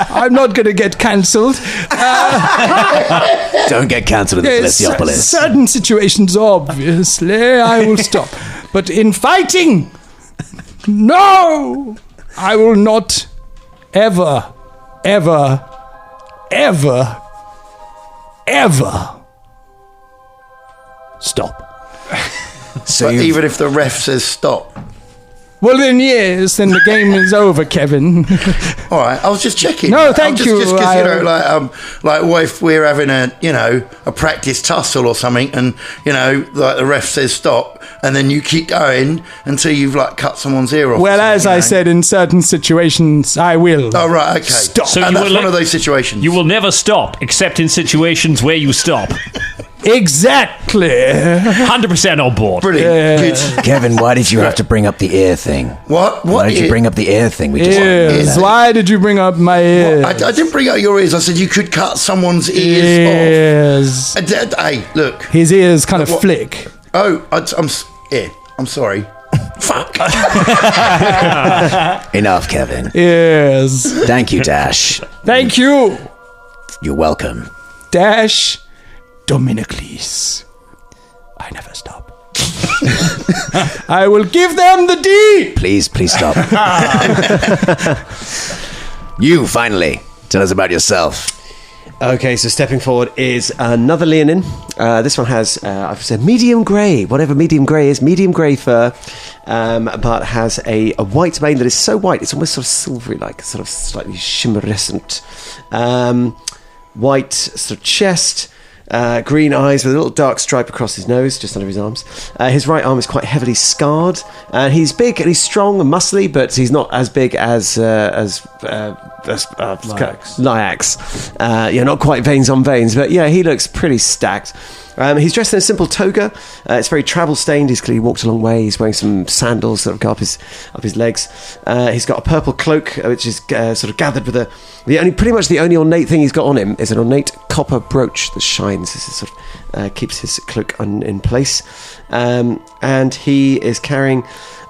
I'm not going to get cancelled. Don't get cancelled in the Plesiopolis. Certain situations, obviously, I will stop. But in fighting, no! I will not ever stop. So even if the ref says stop. Well, then, yes, then the game is over, Kevin. All right, I was just checking. No, thank you. Just because, like what if we're having a practice tussle or something, and like the ref says stop, and then you keep going until you've cut someone's ear off. Well, as I said, in certain situations, I will. Oh, right, okay. Stop. So and you that's will one of those situations. You will never stop, except in situations where you stop. Exactly. 100% on board. Brilliant. Good. Kevin, why did you have to bring up the ear thing? What? Why did you bring up the ear thing? We just Ears. Why did you bring up my ears? I didn't bring out your ears. I said you could cut someone's ears off. Hey, look. His ears kind of flick. Oh, I'm sorry. Fuck. Enough, Kevin. Ears. Thank you, Dash. Thank you. You're welcome. Dash Dominicles. I never stop. I will give them the D. Please stop. You, finally. Tell us about yourself. Okay, so stepping forward is another Leonin. This one has, I've said medium grey, whatever medium grey is, medium grey fur, but has a white mane that is so white, it's almost sort of silvery, like sort of slightly shimmerescent. White sort of chest, green eyes with a little dark stripe across his nose, just under his arms. His right arm is quite heavily scarred. He's big and he's strong and muscly, but he's not as big as Lyax. Not quite veins on veins, but yeah, he looks pretty stacked. He's dressed in a simple toga. It's very travel stained. He's clearly walked a long way. He's wearing some sandals that go up his legs. He's got a purple cloak, which is sort of gathered with pretty much the only ornate thing he's got on him is an ornate copper brooch that shines. This is sort of keeps his cloak in place. And he is carrying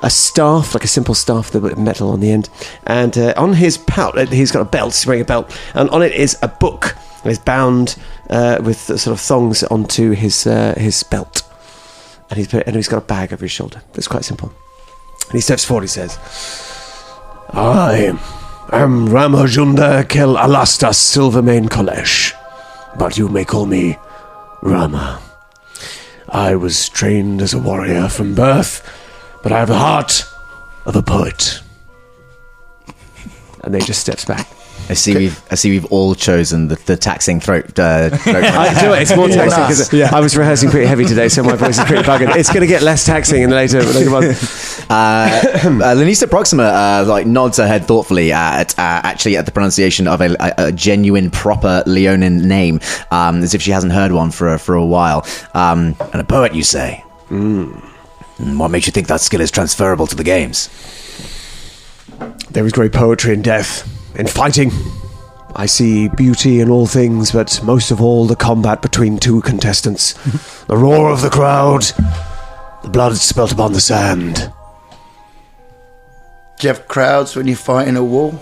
a staff, like a simple staff with metal on the end. And on his pouch, he's got a belt. He's wearing a belt, and on it is a book. It's bound with sort of thongs onto his belt, and he's got a bag over his shoulder. It's quite simple. And he steps forward. He says, "I am Ramajunda Kel Alastas Silvermane Kolesh, but you may call me Rama. I was trained as a warrior from birth, but I have the heart of a poet." And then he just steps back. I see we've all chosen the taxing throat. I do it. It's more taxing because I was rehearsing pretty heavy today, so my voice is pretty buggered. It's going to get less taxing in the later months. Lanista Proxima nods her head thoughtfully at the pronunciation of a genuine, proper Leonin name, as if she hasn't heard one for a while. And a poet, you say? What makes you think that skill is transferable to the games? There is great poetry in death. In fighting, I see beauty in all things, but most of all the combat between two contestants. The roar of the crowd, the blood spilt upon the sand. Do you have crowds when you fight in a war?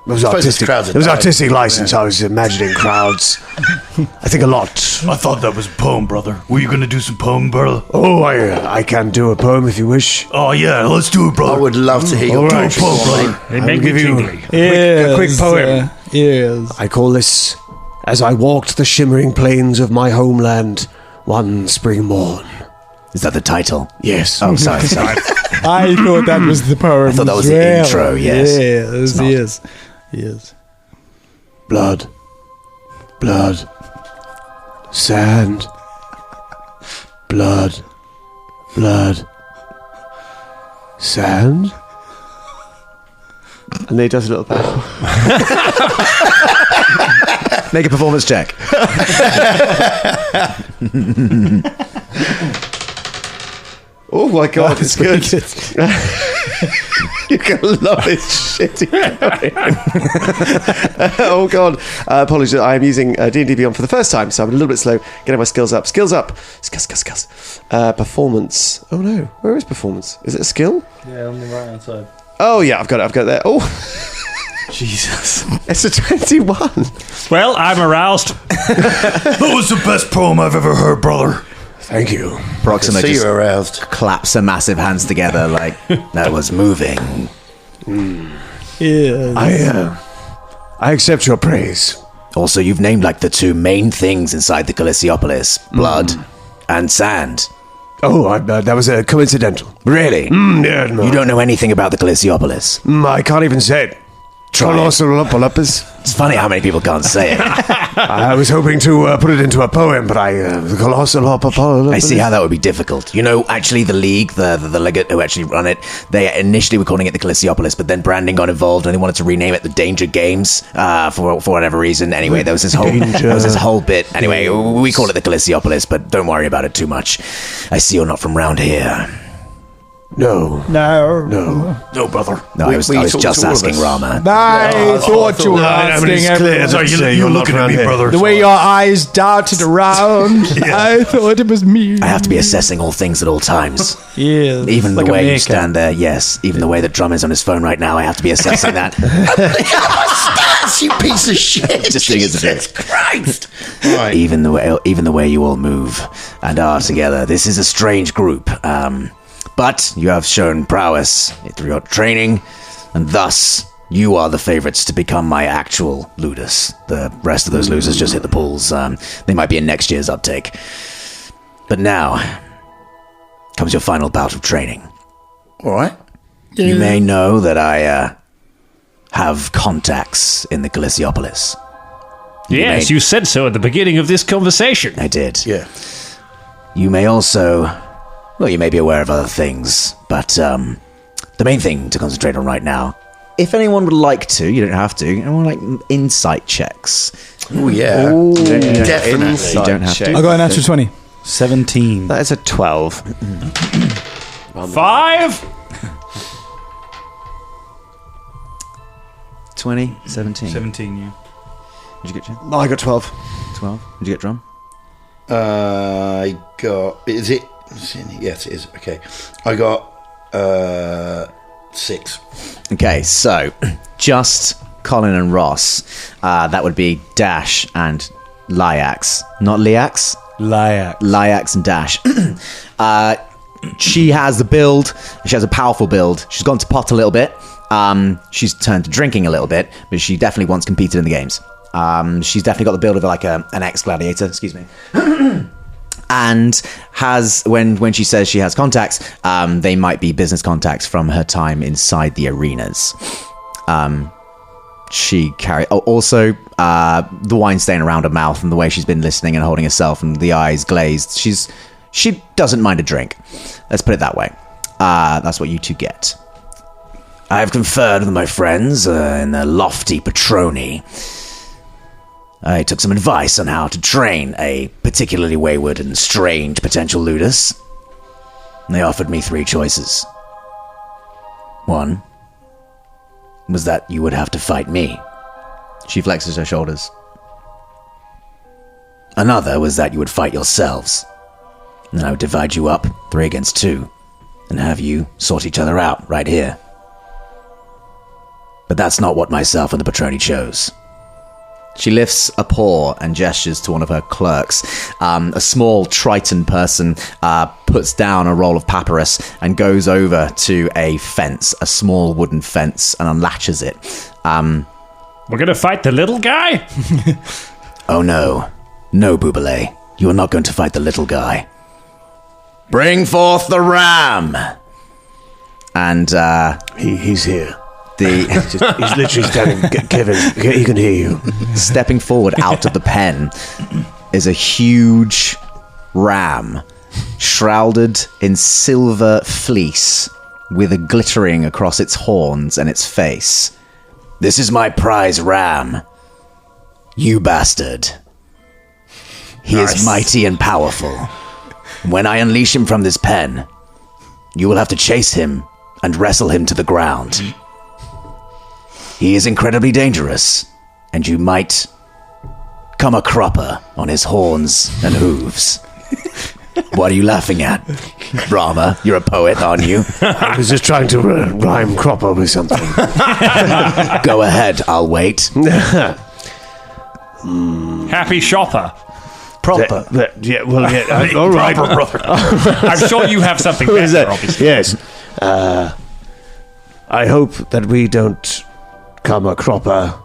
It was artistic license. Yeah. I was imagining crowds. I think a lot. I thought that was a poem, brother. Were you going to do some poem, brother? Oh, I can do a poem if you wish. Oh, yeah, let's do it, brother. I would love to hear your poem, brother. I'll give you a quick poem. Yes. I call this, "As I walked the shimmering plains of my homeland one spring morn." Is that the title? Yes. Oh, sorry. I thought that was the poem. I thought that was the intro, yes. Yes. Blood. Sand. Blood. Sand. And then he does a little bow. Make a performance check. Oh my god, it's good. You're going to love this shit. Oh god. Apologies, I am using D&D Beyond for the first time, so I'm a little bit slow getting my skills up. Skills. Performance. Oh no, where is performance? Is it a skill? Yeah, on the right hand side. Oh yeah, I've got it there. Oh. Jesus. It's a 21. Well, I'm aroused. That was the best poem I've ever heard, brother. Thank you. Proxima See just you aroused. claps her massive hands together like That was moving. Yes. I accept your praise. Also, you've named like the two main things inside the Calissiopolis. Blood and sand. Oh, that was coincidental. Really? Yeah, no. You don't know anything about the Calissiopolis? I can't even say it. It's funny how many people can't say it. I was hoping to put it into a poem, but I see how that would be difficult. You know, actually, the league, the legate who actually run it, they initially were calling it the Calissiopolis, but then branding got involved and they wanted to rename it the Danger Games for whatever reason. Anyway, there was this whole bit. Anyway, we call it the Calissiopolis, but don't worry about it too much. I see you're not from round here. No. No, brother. No, I was just asking Rama. I thought you were asking everyone. You're looking at me, brother. The way your eyes darted around, I thought it was me. I have to be assessing all things at all times. Yeah, Even like the a way you meerkat. stand there, yes. Even the way that Drum is on his phone right now, I have to be assessing that. Stats, you piece of shit. Just doing it as a Jesus Christ. Right. Even the way you all move and are together. This is a strange group. But you have shown prowess through your training, and thus you are the favorites to become my actual Ludus. The rest of those losers just hit the pools. They might be in next year's uptake. But now comes your final bout of training. All right. You may know that I have contacts in the Glyciopolis. Yes, you said so at the beginning of this conversation. I did. Yeah. You may also... Well, you may be aware of other things, but the main thing to concentrate on right now, if anyone would like to, you don't have to, anyone like insight checks. Oh, yeah. Definitely. You don't have to. I got an natural 20. 17. That is a 12. 5. 20, 17. 17, yeah. Did you get Jim? I got 12. 12. Did you get Drum? I got... Is it... Yes, it is. Okay. I got 6. Okay, so just Colin and Ross. That would be Dash and Lyax. Not Liax? Lyax. Lyax and Dash. She has the build. She has a powerful build. She's gone to pot a little bit. She's turned to drinking a little bit, but she definitely once competed in the games. She's definitely got the build of like an ex-gladiator. Excuse me. And has, when she says she has contacts, they might be business contacts from her time inside the arenas. She also the wine stain around her mouth and the way she's been listening and holding herself and the eyes glazed. She doesn't mind a drink. Let's put it that way. That's what you two get. I have conferred with my friends in the lofty Patroni. I took some advice on how to train a particularly wayward and strange potential Ludus. They offered me 3 choices. One was that you would have to fight me. She flexes her shoulders. Another was that you would fight yourselves. Then I would divide you up 3 against 2 and have you sort each other out right here. But that's not what myself and the Patroni chose. She lifts a paw and gestures to one of her clerks. A small Triton person puts down a roll of papyrus and goes over to a fence, a small wooden fence, and unlatches it. We're going to fight the little guy? Oh no. No, Bubale. You are not going to fight the little guy. Bring forth the ram! And He's here. he's He's literally standing. Kevin, he can hear you. stepping forward out of the pen is a huge ram shrouded in silver fleece with a glittering across its horns and its face. This is my prize ram. You bastard. He is mighty and powerful. When I unleash him from this pen, you will have to chase him and wrestle him to the ground. He is incredibly dangerous, and you might come a cropper on his horns and hooves. What are you laughing at? Brahma, you're a poet, aren't you? I was just trying to rhyme cropper with something. Go ahead, I'll wait. Happy shopper. Proper. All right. I'm sure you have something Who is better, that? obviously. Yes. I hope that we don't come a cropper.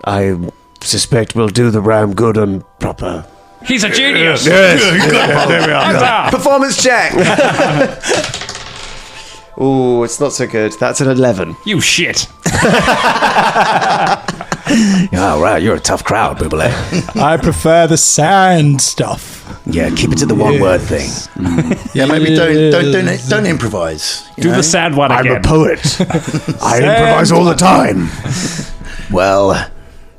I suspect we'll do the ram good and proper. He's a genius. Yes. There we are. Huzzah. Performance check! Oh, it's not so good. That's an 11. You shit. Oh, wow, you're a tough crowd, Bubale. I prefer the sand stuff. Yeah, keep it to the one-word thing. Yeah, maybe don't improvise. Do the sad one I'm again. a poet. I improvise all the time. Well,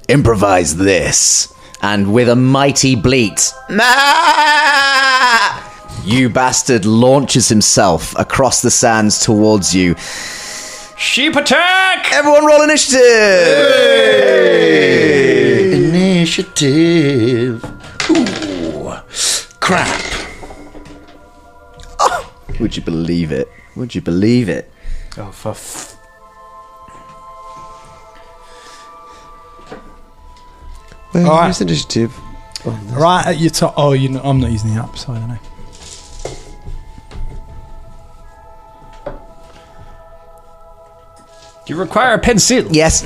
improvise this. And with a mighty bleat, You Bastard launches himself across the sands towards you. Sheep attack! Everyone roll initiative! Hey! Initiative. Ooh. Crap. Oh, would you believe it? Would you believe it? Oh, for Well, All right. here's initiative. Right at your top. Oh, I'm not using the app, so I don't know. Do you require a pencil? Yes.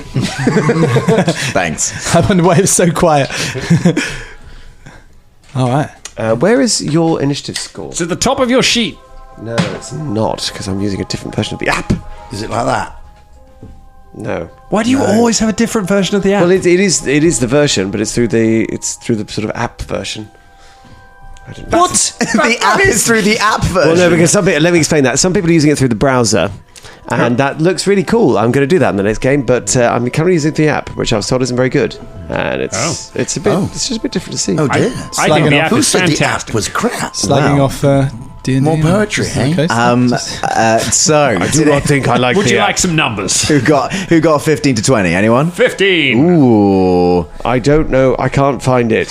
Thanks. I wonder why it's so quiet. All right. Where is your initiative score? It's at the top of your sheet. No, it's not, because I'm using a different version of the app. Is it like that? No. Why do you always have a different version of the app? Well, it is the version, but it's through the sort of app version. I don't know. What? The app is through the app version. Well, no, because let me explain that. Some people are using it through the browser, and that looks really cool. I'm going to do that in the next game, but I'm currently using the app, which I was told isn't very good, and it's it's just a bit different to see. Oh dear. I think the app Who is said fantastic. the app was crap? Slagging off D&D. More poetry, eh? Okay, So, I do not think I like Would the you app. like some numbers? who got 15 to 20? Anyone? 15. Ooh. I don't know. I can't find it.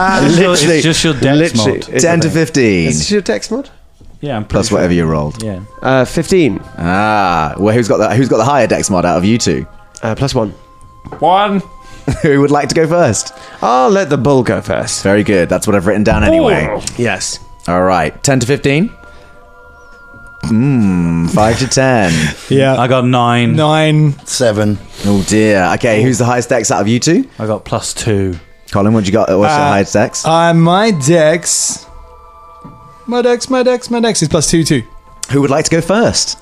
It's just your dex mod. 10 to 15. Is this your dex mod? Yeah, I'm pretty Plus sure. whatever you rolled. Yeah. 15. Ah. Well, who's got the higher dex mod out of you two? +1. 1. Who would like to go first? I'll let the bull go first. Very good. That's what I've written down anyway. Oh. Yes. All right. 10 to 15. 5 to 10. Yeah. I got 9. 9. 7. Oh dear. Okay, who's the highest dex out of you two? I got +2. Colin, what you got? What's your highest dex? My dex is +2 too. Who would like to go first?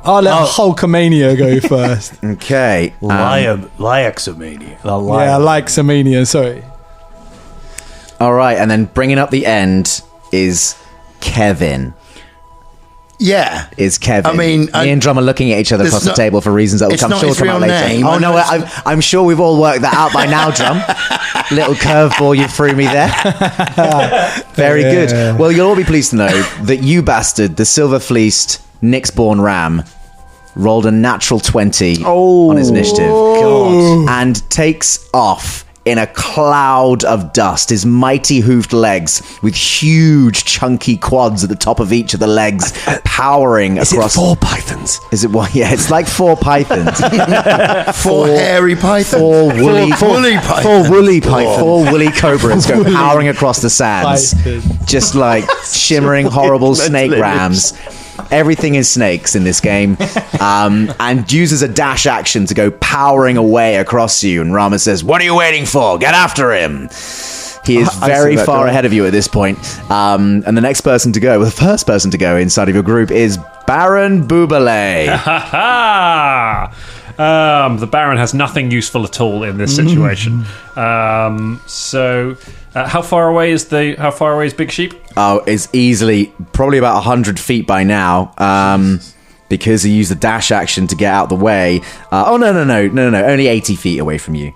I'll let Hulkamania go first. Okay. Liaxomania. Yeah, I like Samania, sorry. All right, and then bringing up the end is Kevin. Yeah. Is Kevin. I mean, me and Drum are looking at each other it's across the not- table for reasons that will it's come not sure his come out real later. name. Oh I no, know I'm sure we've all worked that out by now, Drum. Little curveball you threw me there. Very good. Well, you'll all be pleased to know that you bastard, the silver-fleeced Nyx-born ram, rolled a natural 20 on his initiative. And takes off in a cloud of dust, his mighty hoofed legs with huge chunky quads at the top of each of the legs powering across. Is it 4 pythons? Is it what? Yeah, it's like 4 pythons. 4 hairy pythons. 4 woolly pythons. 4 woolly pythons. 4 woolly cobras go powering across the sands, just like shimmering horrible snake rams. Everything is snakes in this game, and uses a dash action to go powering away across you. And Rama says, "What are you waiting for? Get after him!" He is very far ahead of you at this point. And the next person to go, the first person to go inside of your group is Baron Boubelet. Ha ha! The Baron has nothing useful at all in this situation. How far away is Big Sheep? Oh, it's easily probably about 100 feet by now. Because he used the dash action to get out the way. No. Only 80 feet away from you.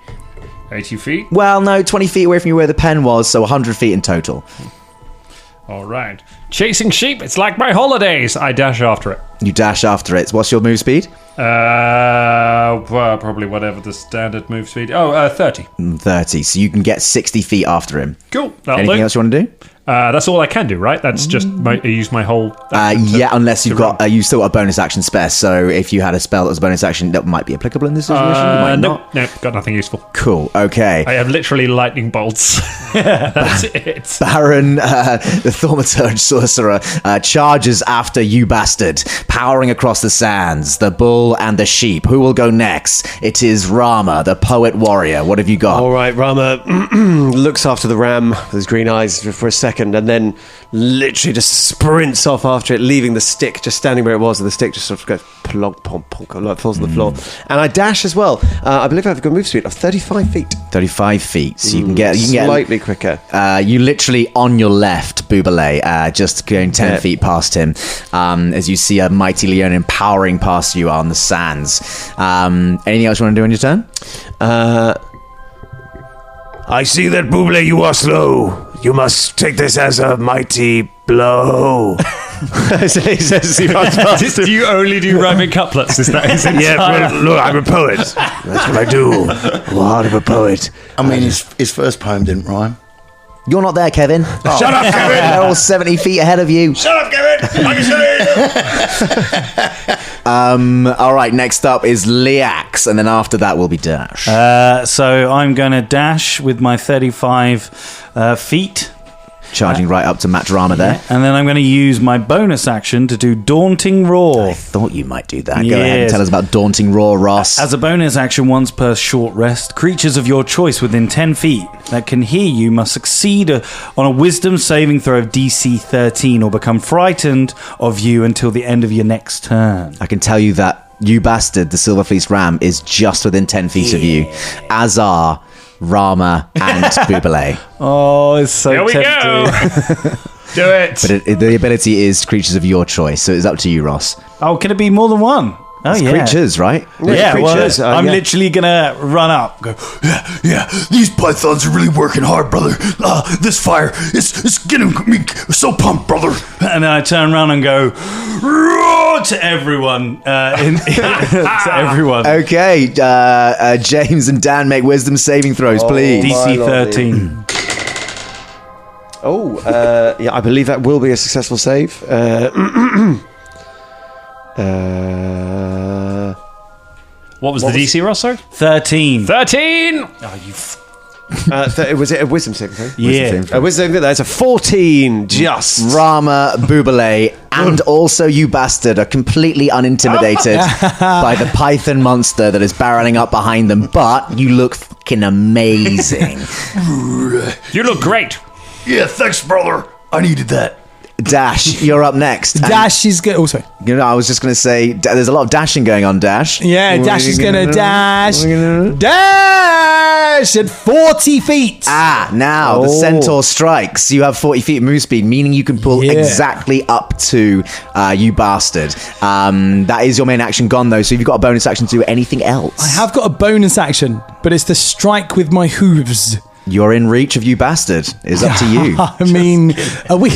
80 feet? Well, no, 20 feet away from you where the pen was, so 100 feet in total. All right. Chasing sheep, it's like my holidays. I dash after it. You dash after it. What's your move speed? Probably whatever the standard move speed. 30. 30, so you can get 60 feet after him. Cool. Anything else you want to do? That's all I can do, right? That's just use my whole. Unless you've got you still got a bonus action spare. So if you had a spell that was a bonus action, that might be applicable in this situation. Might not. No, got nothing useful. Cool. Okay. I have literally lightning bolts. That's it. Baron, the thaumaturge sorcerer, charges after you bastard, powering across the sands, the bull and the sheep. Who will go next? It is Rama, the poet warrior. What have you got? All right, Rama looks after the ram with his green eyes for a second, and then literally just sprints off after it, leaving the stick just standing where it was, and the stick just sort of goes plonk, plonk, plonk, like falls on the floor. And I dash as well. I believe I have a good move speed of 35 feet. 35 feet. So you can get slightly quicker. You literally on your left, Boubelet, just going 10 feet past him, as you see a mighty Leonin powering past you on the sands. Anything else you want to do on your turn? I see that, Boubelet, you are slow. You must take this as a mighty blow. He says as he runs past him. Do you only do rhyming couplets? Is that his entire... Yeah, look, I'm a poet. That's what I do. I'm a heart of a poet. I mean, his first poem didn't rhyme. You're not there, Kevin. Oh. Shut up, Kevin! They're all 70 feet ahead of you. Shut up, Kevin! I can see All right, next up is Liax, and then after that will be Dash. So I'm going to dash with my 35 feet. Charging right up to Matrama there. And then I'm going to use my bonus action to do Daunting Roar. I thought you might do that. Go ahead and tell us about Daunting Roar, Ross. As a bonus action, once per short rest, creatures of your choice within 10 feet that can hear you must succeed on a wisdom saving throw of DC 13 or become frightened of you until the end of your next turn. I can tell you that you bastard, the Silver Fleece Ram, is just within 10 feet of you, as are Rama and Bubale. Oh, it's so Here we tempting. go. Do it. But the ability is creatures of your choice, so it's up to you, Ross. Oh, can it be more than one? Oh, It's yeah. creatures, right? Yeah, creatures, well, I'm literally going to run up. Go, Yeah, these pythons are really working hard, brother. This fire is getting me so pumped, brother. and then I turn around and go, roar to everyone. To everyone. Okay, James and Dan make wisdom saving throws, please. DC 13. Yeah, I believe that will be a successful save. What was the DC, Ross? Sorry? 13. 13! Was it a wisdom saving throw? Yeah. A wisdom that's a 14. Just Rama, Bubale, and also you bastard are completely unintimidated by the python monster that is barreling up behind them, but you look fucking amazing. You look great. Yeah, thanks, brother. I needed that. Dash, you're up next. Dash is good. Also, You know, I was just going to say, there's a lot of dashing going on, Dash. yeah, Dash is going to dash at 40 feet. Now the centaur strikes. You have 40 feet move speed, meaning you can pull exactly up to you bastard. That is your main action gone, though, so if you've got a bonus action to do anything else. I have got a bonus action, but it's to strike with my hooves. You're in reach of you bastard. It's up to you. I mean, are we?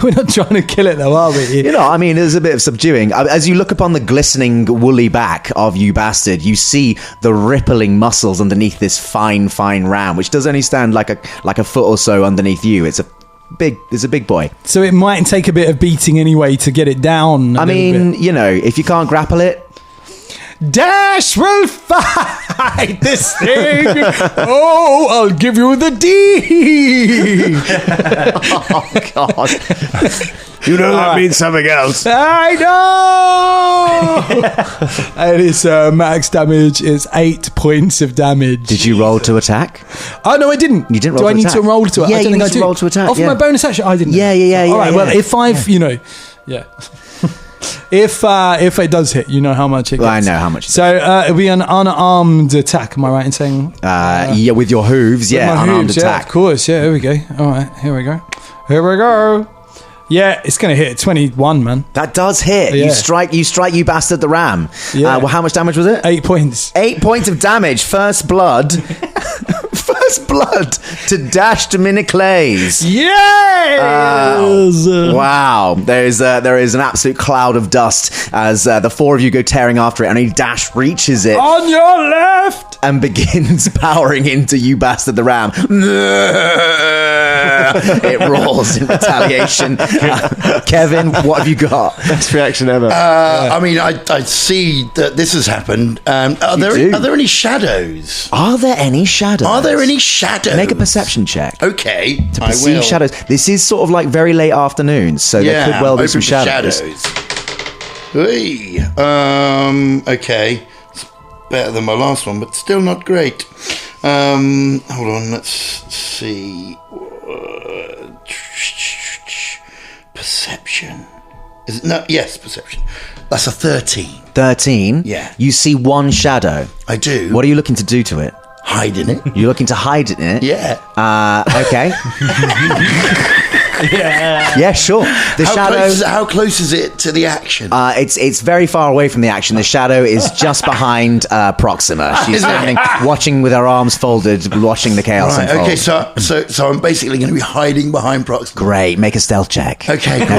We're not trying to kill it, though, are we? You know, I mean, there's a bit of subduing. As you look upon the glistening woolly back of you bastard, you see the rippling muscles underneath this fine ram, which does only stand like a foot or so underneath you. It's a big boy. So it might take a bit of beating anyway to get it down. I mean, you know, if you can't grapple it, Dash will fight this thing. Oh, I'll give you the D. oh god. you know that means something else. I know. And its max damage is 8 points of damage. Did you roll to attack? Oh no, I didn't. You didn't roll Do to I need attack? to roll to it? Yeah, I don't you think need I to do. roll to attack, Oh, for yeah. my bonus action, I didn't. Yeah. All right. Well, yeah. if I've, you know, yeah. If it does hit, you know how much it gets. Well, I know how much it So it'll be an unarmed attack. Am I right in saying? Yeah, with your hooves, With my unarmed hooves, attack. Yeah, of course. Yeah, here we go. All right, here we go. Yeah, it's going to hit 21, man. That does hit. Yeah. You strike you bastard the ram. Yeah. Well, how much damage was it? 8 points. 8 points of damage. First blood. First blood to Dash Dominicles. Yes! Wow. There is an absolute cloud of dust as the four of you go tearing after it, and Dash reaches it On your left! and begins powering into you bastard the ram. It roars in retaliation. Kevin, what have you got? Best reaction ever. I mean, I see that this has happened. Are there any shadows? Are there any shadows? Are there any shadows? Make a perception check. Okay, To I perceive will. shadows. This is sort of like very late afternoon, so there could well be some open for shadows. Hey, okay. It's better than my last one, but still not great. Hold on, let's see. Perception. Is it? No, yes, perception. That's a 13. 13. Yeah. You see one shadow. I do. What are you looking to do to it? Hide in it. You're looking to hide in it? Yeah. Okay. Yeah, sure. The shadow. How close is it to the action? It's very far away from the action. The shadow is just behind Proxima. She's standing, watching with her arms folded, watching the chaos unfold. Okay, so I'm basically going to be hiding behind Proxima. Great. Make a stealth check. Okay, cool.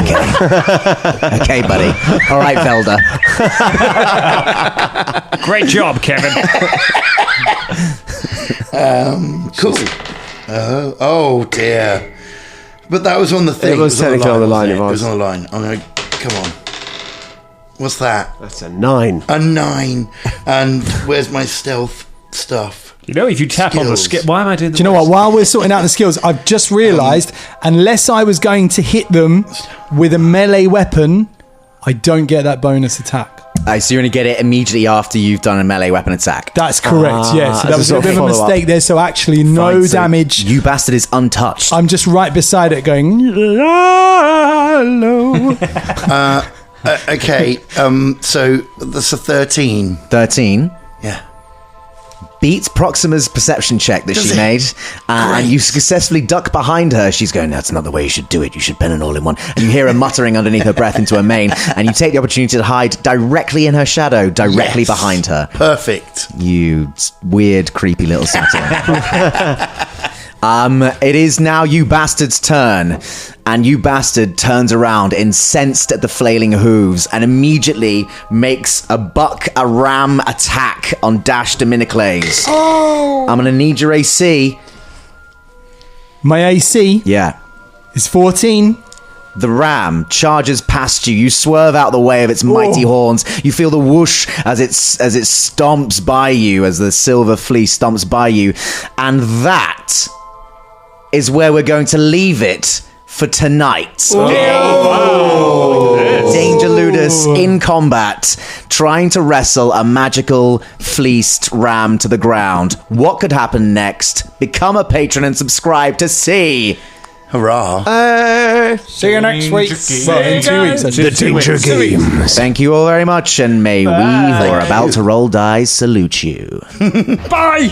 Okay, buddy. All right, Velda. Great job, Kevin. Cool. Oh dear. But that was on the thing. It was technically on the line. It was on the line. I'm going to... Come on. What's that? That's a 9. A 9. And where's my stealth stuff? You know, if you tap on the skill... Why am I doing Do you know what? While we're sorting out the skills, I've just realised, unless I was going to hit them with a melee weapon, I don't get that bonus attack. So you're going to get it immediately after you've done a melee weapon attack. That's correct, yeah. So that was a bit of a mistake there. So actually, no Fine, so damage. You bastard is untouched. I'm just right beside it going, hello. Okay, so that's a 13. 13. Yeah. Beats Proxima's perception check that she made, and you successfully duck behind her. She's going, that's not the way you should do it. You should pen an all-in-one. And you hear her muttering underneath her breath into her mane, and you take the opportunity to hide directly in her shadow, directly behind her. Perfect. You weird, creepy little satyr. It is now you bastard's turn, and you bastard turns around, incensed at the flailing hooves, and immediately makes a ram attack on Dash Dominicles. Oh! I'm gonna need your AC. My AC Yeah. is 14. The ram charges past you. You swerve out the way of its mighty horns. You feel the whoosh as it stomps by you, as the silver fleece stomps by you, and that is where we're going to leave it for tonight. Danger Ludus in combat, trying to wrestle a magical fleeced ram to the ground. What could happen next? Become a patron and subscribe to see. Hurrah. See you next week. Well, in 2 weeks. The Danger Games. Thank you all very much, and may we, who are about to roll dice, salute you. Bye!